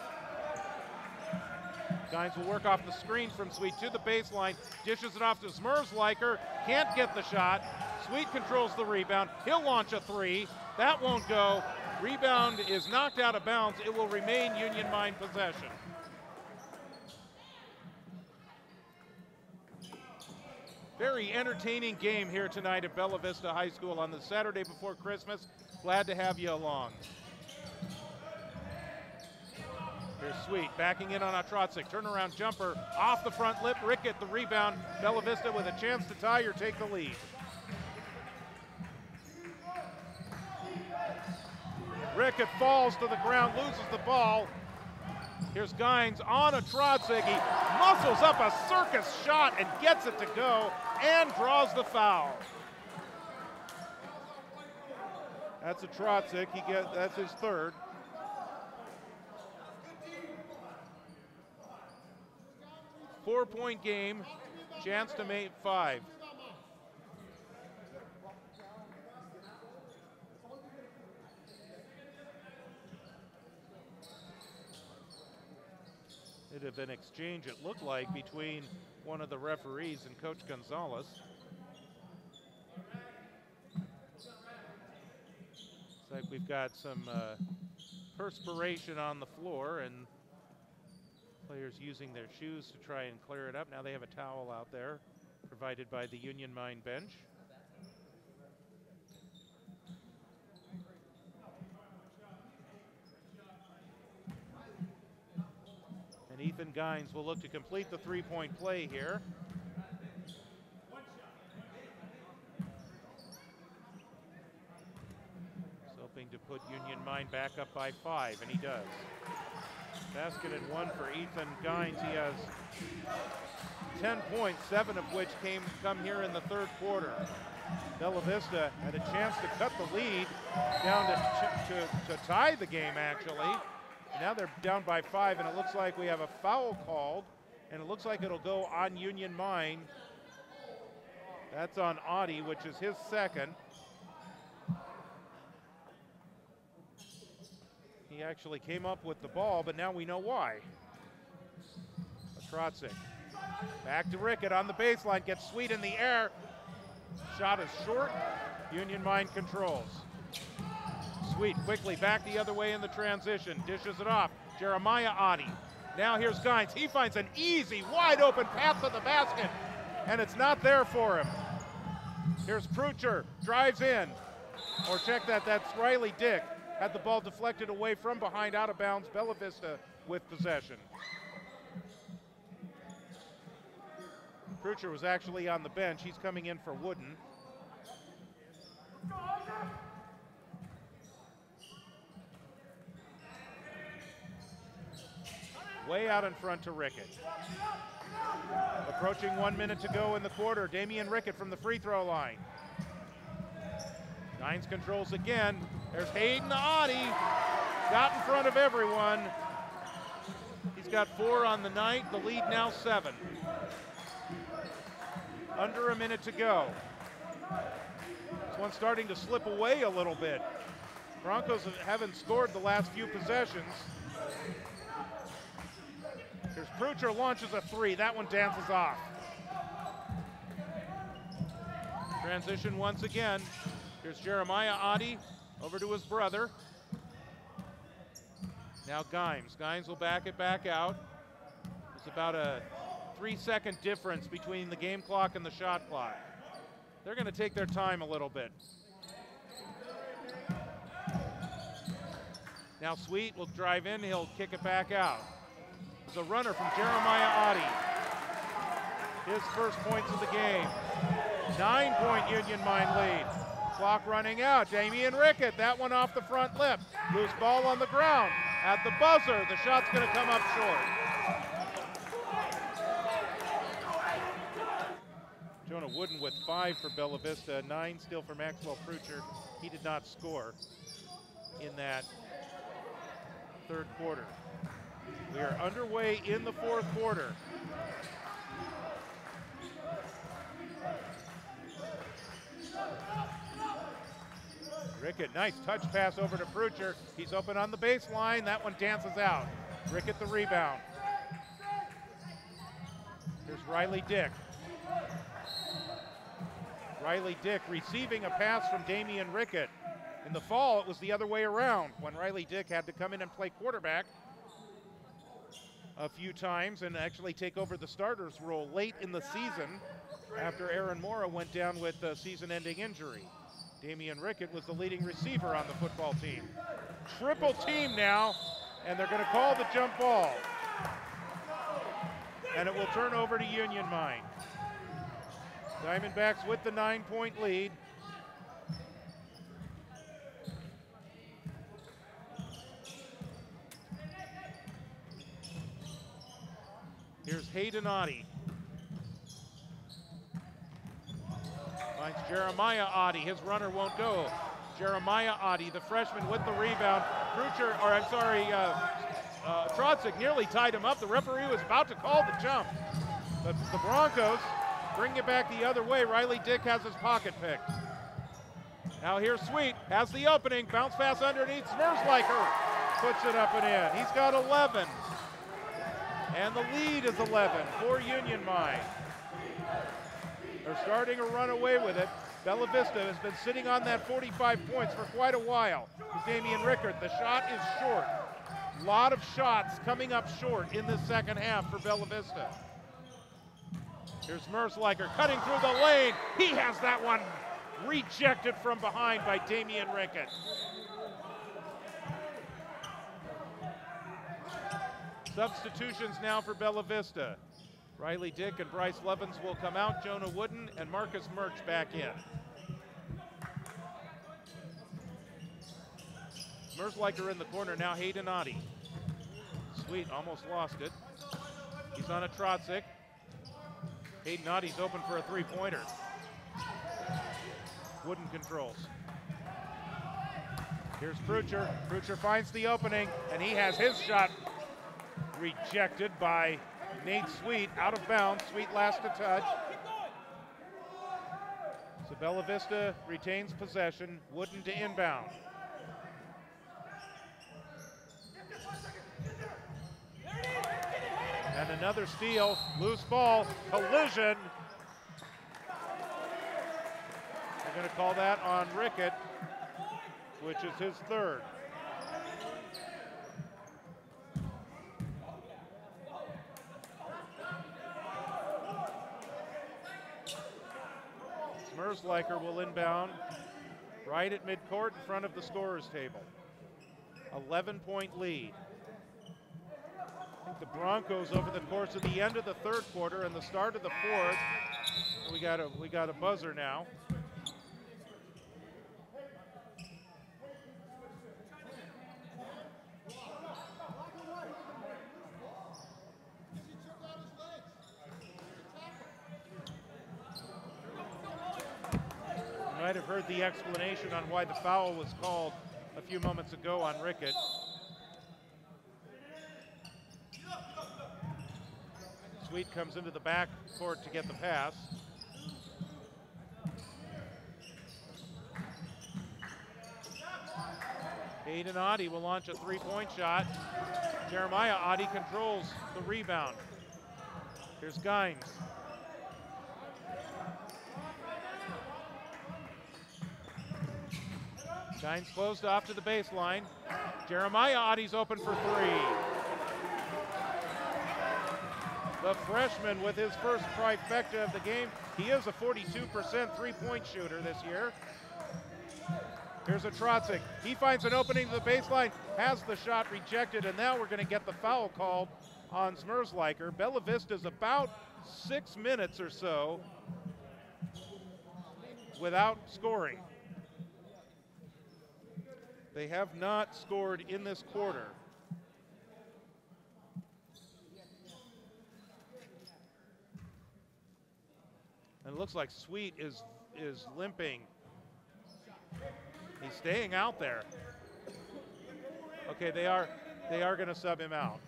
Gines will work off the screen from Sweet to the baseline. Dishes it off to Zmerzliker. Can't get the shot. Sweet controls the rebound. He'll launch a three. That won't go. Rebound is knocked out of bounds. It will remain Union Mine possession. Very entertaining game here tonight at Bella Vista High School on the Saturday before Christmas. Glad to have you along. Here's Sweet backing in on Otrotsic. Turnaround jumper off the front lip. Rickett the rebound. Bella Vista with a chance to tie or take the lead. Rickett falls to the ground, loses the ball. Here's Gines on Otrotsic. He muscles up a circus shot and gets it to go and draws the foul. That's Otrotsic. That's his third. Four-point game, chance to make 5. It'd have been an exchange, it looked like, between one of the referees and Coach Gonzalez. Looks like we've got some perspiration on the floor and players using their shoes to try and clear it up. Now they have a towel out there provided by the Union Mine bench. And Ethan Gines will look to complete the three-point play here. He's hoping to put Union Mine back up by 5, and he does. Basket and 1 for Ethan Gines. He has 10 points, 7 of which come here in the third quarter. Bella Vista had a chance to cut the lead down to tie the game, actually. Now they're down by 5, and it looks like we have a foul called, and it looks like it'll go on Union Mine. That's on Adi, which is his second. He actually came up with the ball, but now we know why. Otrotsic. Back to Rickett on the baseline, gets Sweet in the air. Shot is short. Union Mine controls. Sweet quickly back the other way in the transition. Dishes it off. Jeremiah Adi. Now here's Gines. He finds an easy, wide open path to the basket, and it's not there for him. Here's Prucher. Drives in. Or check that, that's Riley Dick. Had the ball deflected away from behind, out of bounds. Bella Vista with possession. Prucher was actually on the bench. He's coming in for Wooden. Way out in front to Rickett. Approaching 1 minute to go in the quarter. Damian Rickett from the free throw line. Gines controls again. There's Hayden Adi. Got in front of everyone. He's got 4 on the night. The lead now 7. Under a minute to go. This one's starting to slip away a little bit. Broncos haven't scored the last few possessions. Here's Prucher, launches a 3. That one dances off. Transition once again. Here's Jeremiah Adi over to his brother. Now Gines. Gines will back it back out. It's about a 3-second difference between the game clock and the shot clock. They're going to take their time a little bit. Now Sweet will drive in. He'll kick it back out. There's a runner from Jeremiah Adi. his first points of the game. 9-point Union Mine lead. Clock running out. Damian Rickett, that one off the front lip. Loose ball on the ground. At the buzzer, the shot's going to come up short. Jonah Wooden with 5 for Bella Vista, 9 still for Maxwell Prucher. He did not score in that third quarter. We are underway in the fourth quarter. Rickett, nice touch pass over to Prucher. He's open on the baseline. That one dances out. Rickett the rebound. Here's Riley Dick. Riley Dick receiving a pass from Damian Rickett. In the fall, it was the other way around when Riley Dick had to come in and play quarterback a few times and actually take over the starter's role late in the season after Aaron Mora went down with a season-ending injury. Damian Rickett was the leading receiver on the football team. Triple team now, and they're going to call the jump ball. And it will turn over to Union Mine. Diamondbacks with the 9-point lead. Here's Hayden Oddie. Finds Jeremiah Oddie. His runner won't go. Jeremiah Oddie, the freshman, with the rebound. Trotzik nearly tied him up. The referee was about to call the jump. But the Broncos bring it back the other way. Riley Dick has his pocket picked. Now here's Sweet, has the opening. Bounce pass underneath. Smersliker puts it up and in. He's got 11. And the lead is 11 for Union Mine. They're starting to run away with it. Bella Vista has been sitting on that 45 points for quite a while. Damian Rickert, the shot is short. A lot of shots coming up short in this second half for Bella Vista. Here's Mersliker cutting through the lane. He has that one rejected from behind by Damian Rickett. Substitutions now for Bella Vista. Riley Dick and Bryce Levens will come out. Jonah Wooden and Marcus Murch back in. Mersliker in the corner now. Hayden Oddie. Sweet almost lost it. He's on a Trotzik. Hayden Oddie's open for a three-pointer. Wooden controls. Here's Prucher. Prucher finds the opening, and he has his shot rejected by Nate Sweet, out of bounds. Sweet last to touch. So Bella Vista retains possession. Wooden to inbound. And another steal, loose ball, collision. They're going to call that on Rickett, which is his third. Smersliker will inbound right at midcourt in front of the scorer's table. 11-point lead. I think the Broncos over the course of the end of the third quarter and the start of the fourth. We got a buzzer now. You might have heard the explanation on why the foul was called a few moments ago on Rickett. Sweet comes into the back court to get the pass. Hayden Oddie will launch a three-point shot. Jeremiah Oddie controls the rebound. Here's Gines. Gines closed off to the baseline. Jeremiah Oddie's open for three. The freshman with his first trifecta of the game. He is a 42% three-point shooter this year. Here's a Trotzik. He finds an opening to the baseline, has the shot rejected, and now we're going to get the foul called on Smersliker. Bella Vista's about 6 minutes or so without scoring. They have not scored in this quarter. And it looks like Sweet is limping. He's staying out there. Okay, they are going to sub him out.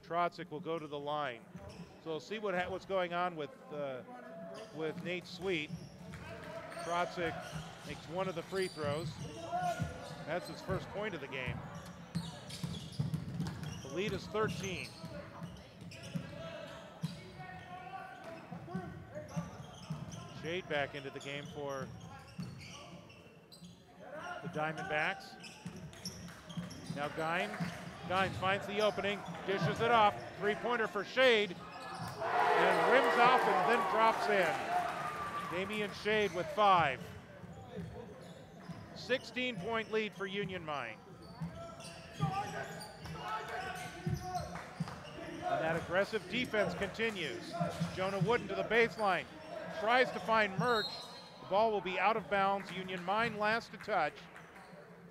Trotzik will go to the line. So we'll see what's going on with Nate Sweet. Trotzik makes one of the free throws. That's his first point of the game. The lead is 13. Shade back into the game for the Diamondbacks. Now Gines. Gines finds the opening, dishes it off. Three-pointer for Shade. And rims off and then drops in. Damian Shade with 5. 16-point lead for Union Mine. And that aggressive defense continues. Jonah Wooden to the baseline. Tries to find Murch. The ball will be out of bounds. Union Mine last to touch.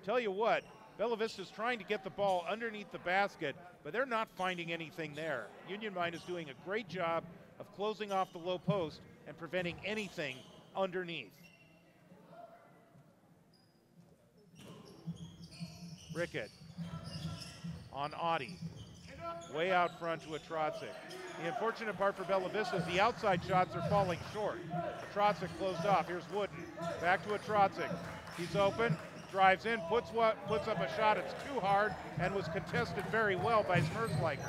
Tell you what, Bella Vista's trying to get the ball underneath the basket, but they're not finding anything there. Union Mine is doing a great job of closing off the low post and preventing anything underneath. Rickett on Audi. Way out front to a Trotzik. The unfortunate part for Bella Vista is the outside shots are falling short. Trotzik closed off. Here's Wooden. Back to a Trotzik. He's open. Drives in, puts up a shot. It's too hard and was contested very well by Smersliker.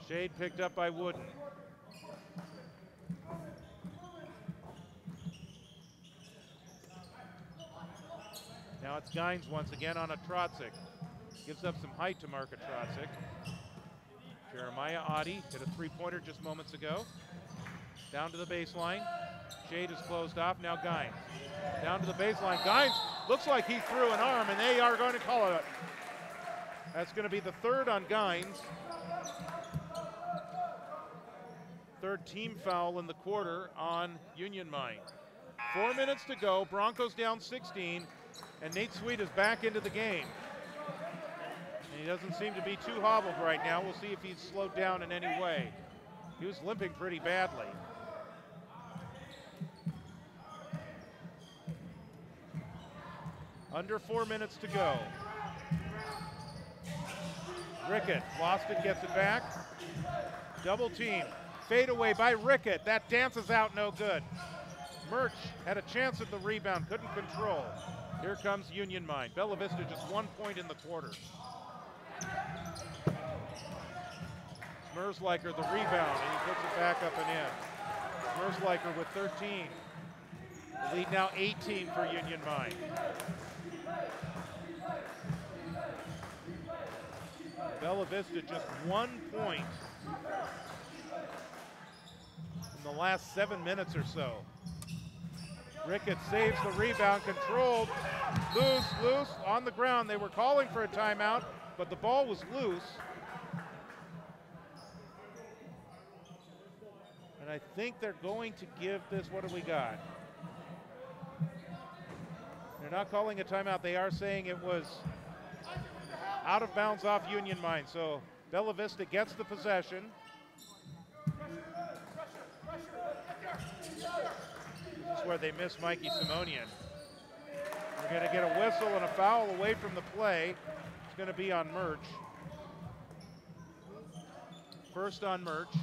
Shade picked up by Wooden. Now it's Gines once again on a Trotzik. Gives up some height to mark a Trotzik. Jeremiah Audi hit a three-pointer just moments ago. Down to the baseline. Shade is closed off, now Gines. Down to the baseline, Gines looks like he threw an arm and they are going to call it. That's going to be the third on Gines. Third team foul in the quarter on Union Mine. 4 minutes to go, Broncos down 16, and Nate Sweet is back into the game. And he doesn't seem to be too hobbled right now. We'll see if he's slowed down in any way. He was limping pretty badly. Under 4 minutes to go. Rickett lost it, gets it back. Double team. Fade away by Rickett. That dances out, no good. Murch had a chance at the rebound, couldn't control. Here comes Union Mine. Bella Vista just 1 point in the quarter. Smersliker the rebound, and he puts it back up and in. Smersliker with 13. The lead now 18 for Union Mine. Bella Vista just 1 point in the last 7 minutes or so. Rickett saves the rebound, controlled, loose, on the ground. They were calling for a timeout, but the ball was loose. And I think they're going to give this, what do we got? They're not calling a timeout. They are saying it was out of bounds off Union Mine. So Bella Vista gets the possession. This is where they miss Mikey Simonian. We're going to get a whistle and a foul away from the play. It's going to be on Murch. First on Murch.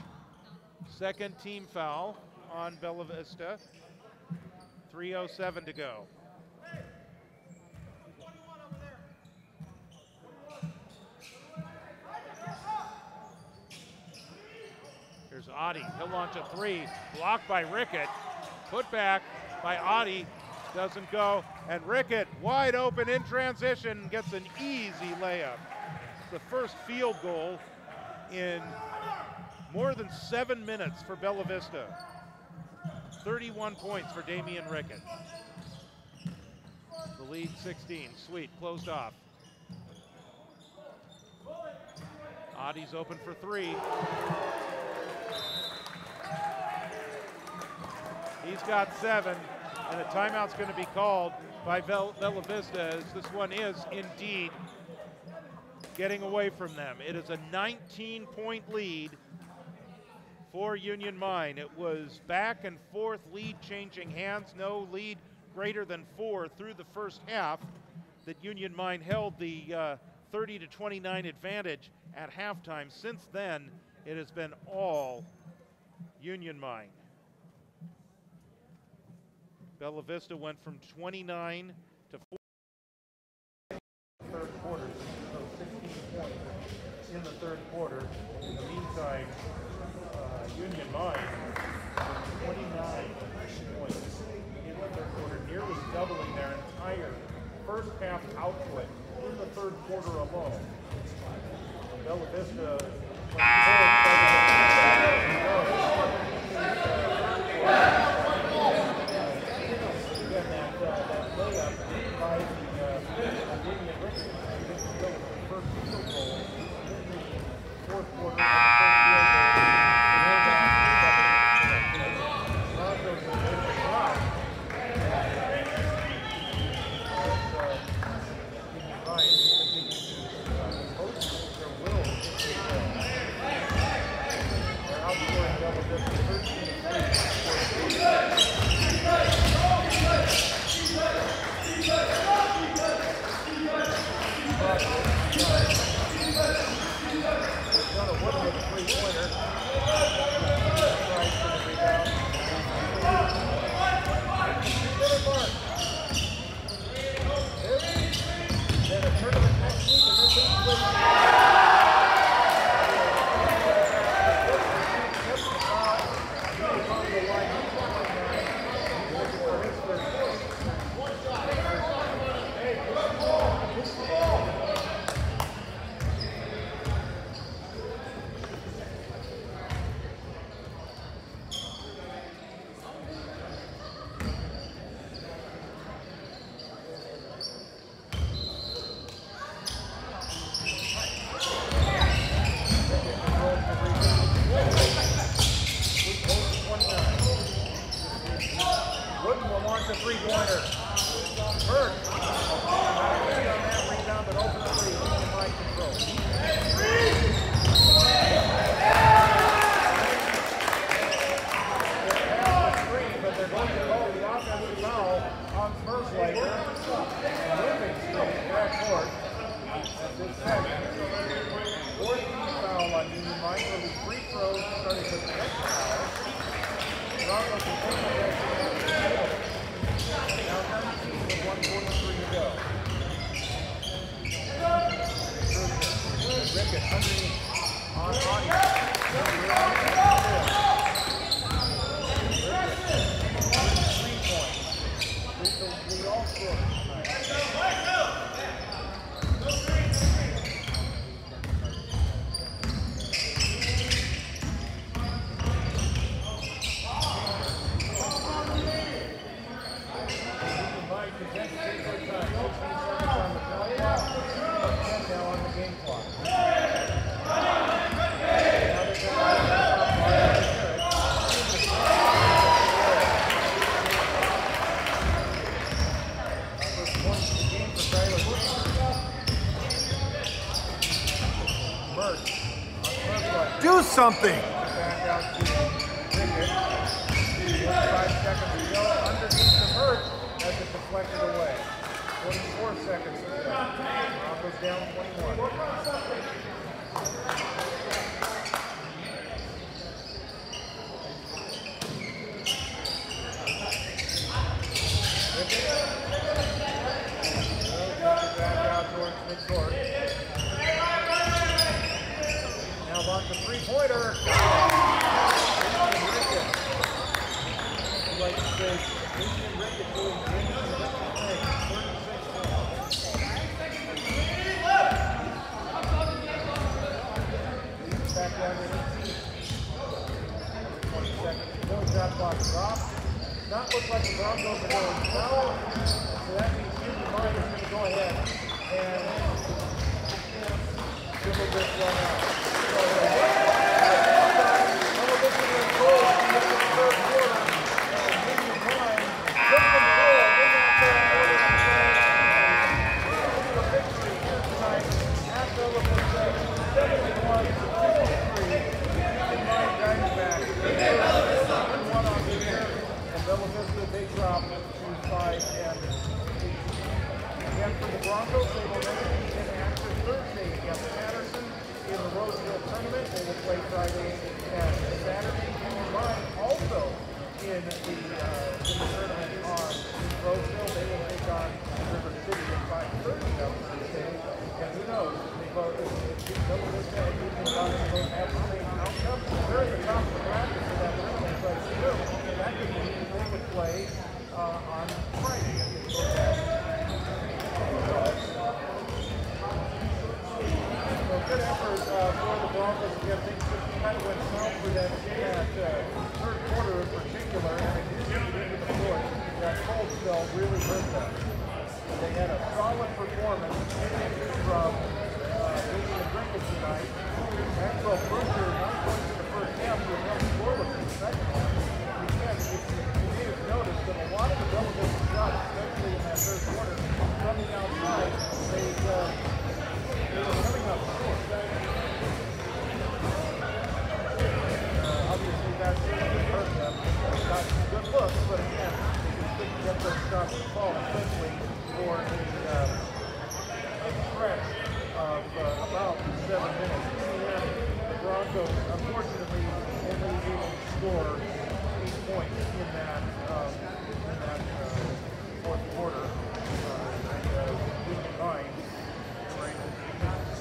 Second team foul on Bella Vista. 3:07 to go. Here's Audi. He'll launch a three. Blocked by Rickett. Put back by Audi. Doesn't go. And Rickett wide open in transition. Gets an easy layup. The first field goal in more than 7 minutes for Bella Vista. 31 points for Damian Rickett. The lead 16. Sweet, closed off. Adi's open for three. He's got 7, and a timeout's going to be called by Bella Vista, as this one is indeed getting away from them. It is a 19-point lead for Union Mine. It was back and forth, lead changing hands, no lead greater than 4 through the first half, that Union Mine held the 30-29 advantage at halftime. Since then, it has been all Union Mine. Bella Vista went from 29 to 4 third quarter, so 16 points in the third quarter. In the meantime, Union Mine 29 points in the third quarter, nearly doubling their entire first half output in the third quarter alone. Bella Vista do something. Back out to Rickett. 5 seconds to go. Underneath the Mertz as it deflected away. 24 seconds to go. Broncos down 21. Back out towards midcourt. Now launch a three-pointer. Like to say, Damian Rickett doing Damian Rickett things. 36 points. Back down to 18. 20 seconds to go. Shot clock dropped. not look like the Broncos are going to foul. So that means Union Mine is going to go ahead and dribble this one out. So this is a goal at the end of the third quarter. And Union Mine took control in that third quarter. The victory here tonight at Bella Vista, 71-53. Union Mine Diamondbacks. One on the year. And Bella Vista, they drop to 5-8. Again, for the Broncos, they will then be in action Thursday against Patterson in the Roseville tournament. They will play Friday and Saturday. Union Mine also in the tournament on Roseville. They will take on River City at 5:30 on Thursday. And who knows, if Bella Vista and Union Mine both have the same outcome, they're at the top of the bracket for that tournament place too. And that could mean they would play on Friday. So good effort for the Broncos. Again, things just kind of went south for them in that third quarter in particular, and it continued into the fourth. That cold spell really hurt them. They had a solid performance from Vista and Brinkett tonight. Maxwell Bruiser, 9 points in the first half, with no scoreless in the second half. Again, you may have noticed that a lot of the Bella Vista shots, especially in that third quarter, from the outside, they were coming up short. Obviously, that certainly hurt them. Got some good looks, but again, they just couldn't get those shots to fall, especially for a stretch of about 7 minutes. In the end, the Broncos, unfortunately, only able to score 8 points in that fourth quarter. Union Mine were able to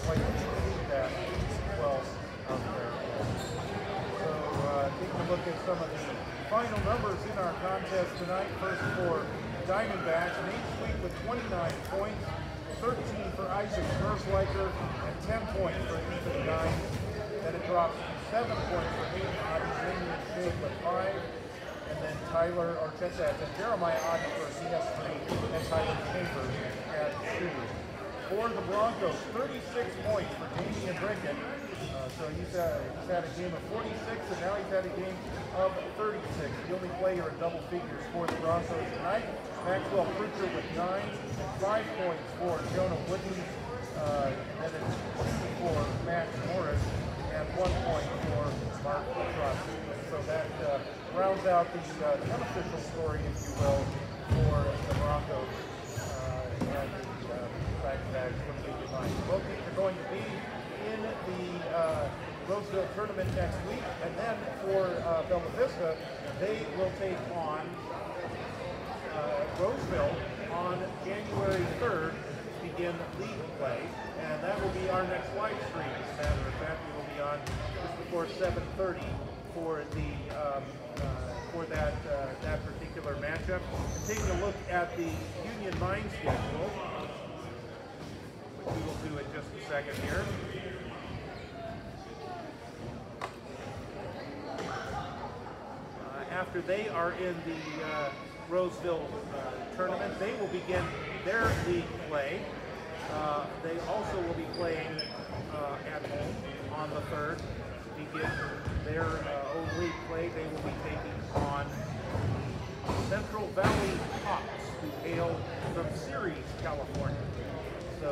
slightly exceed that 12 out there. So taking a look at some of the final numbers in our contest tonight. First for Diamondbacks, Nate Sweet with 29 points, 13 for Isaac Merzliker, and 10 points for Ethan Dine. Then it drops 7 points for Hayden Otten, Damien Shade with 5, and then Jeremiah Otten first, he has 3, and Tyler Chambers at 2. For the Broncos, 36 points for Damian Brinkett. So he's had a game of 46, and now he's had a game of 36. The only player in double figures for the Broncos tonight. Maxwell Pritchard with 9, 5 points for Jonah Wooden, and then 2 for Matt Morris, and 1 point for Mark Truss. So that rounds out the unofficial story, if you will, for the Broncos and the Diamondbacks from Union Mine. Both teams are going to be in the Roseville tournament next week, and then for Bella Vista, they will take on Roseville on January 3rd to begin league play, and that will be our next live stream. As a matter of fact, we will be on just before 7:30 for the for that particular matchup. And taking a look at the Union Mine schedule, which we will do in just a second here. After they are in the Roseville tournament, they will begin their league play. They also will be playing at home on the 3rd to begin their own league play. They will be taking on Central Valley Hawks, who hail from Ceres, California. So,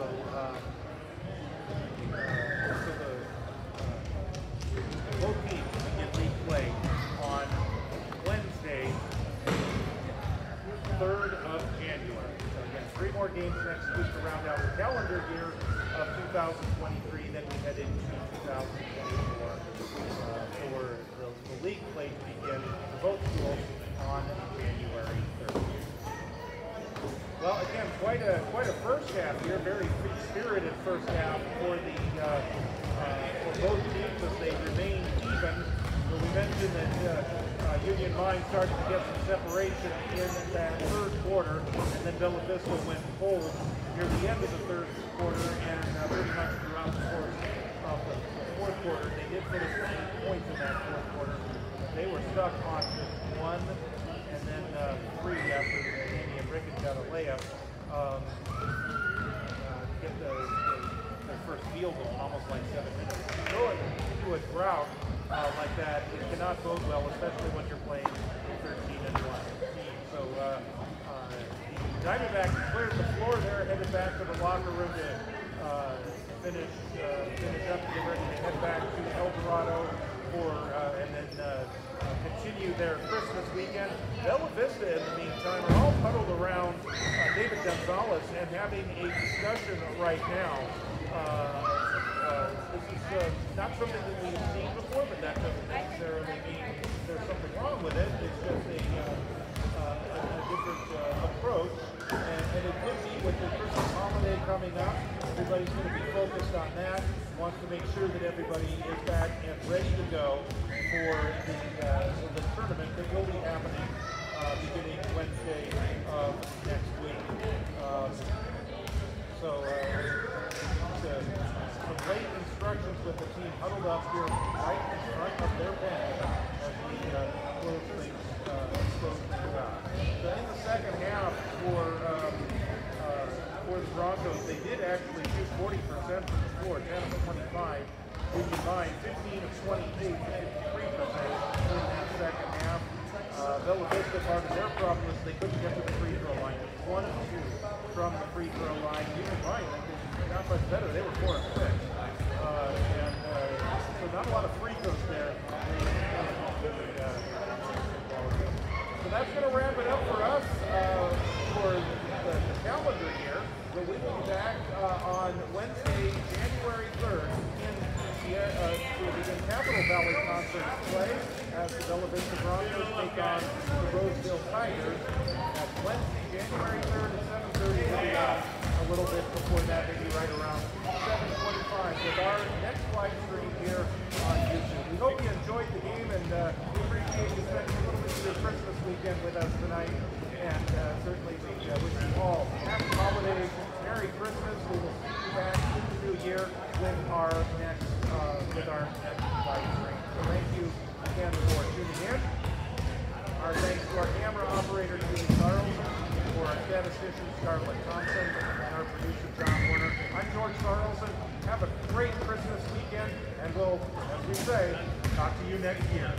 both teams begin league play on Wednesday, 3rd of January. So again, 3 more games next week to round out the calendar year of 2023. Then we head into 2024 for the league play to begin for both schools on January 3rd. Well, again, quite a first half here. Very free-spirited first half for both teams as they remain even. So we mentioned that Union Mine started to get some separation in that third quarter, and then Bella Vista went cold near the end of the third quarter, and pretty much throughout the course of the fourth quarter. They did finish 9 points in that fourth quarter. They were stuck on just 1, and then like 7 minutes. If you go into a drought like that, it cannot bode well, especially when you're playing a 13-1 team. So the Diamondbacks cleared the floor there, headed back to the locker room to finish up and get ready to head back to El Dorado and then continue their Christmas weekend. Bella Vista, in the meantime, are all huddled around David Gonzalez and having a discussion right now. This is not something that we've seen before, but that doesn't necessarily mean there's something wrong with it. It's just a different approach. And it could be with the Christmas holiday coming up, everybody's going to be focused on that. Wants to make sure that everybody is back and ready to go for the tournament that will be happening beginning Wednesday of next week. Some late instructions with the team huddled up here right in front of their bench as we close things out. So in the second half for the Broncos, they did actually shoot 40% from the floor, 10 of 25. We combined 15 of 28, 53% in that second half. Bella Vista, part of their problem is they couldn't get to the free throw line. 1 of 2 from the free throw line. Keep in mind, not much better. They were 4 of 6. So not a lot of free throws there. So that's going to wrap it up for us for the calendar year. But we will be back on Wednesday, January 3rd in Capital Valley Conference play as the Bella Vista Broncos take on the Roseville Tigers. That's Wednesday, January 3rd at 7:30. A little bit before that, maybe right around 7:25 with our next live stream here on YouTube. We hope you enjoyed the game, and we appreciate you spending a little bit of your Christmas weekend with us tonight. And certainly we wish you all happy holidays, Merry Christmas. We will see you back in the new year with our next live stream. So thank you again for tuning in. Our thanks to our camera operator, Julie Carlson, for our statistician, Scarlett Thompson, and our producer, John Warner. I'm George Carlson. Have a great Christmas weekend, and we'll, as we say, talk to you next year.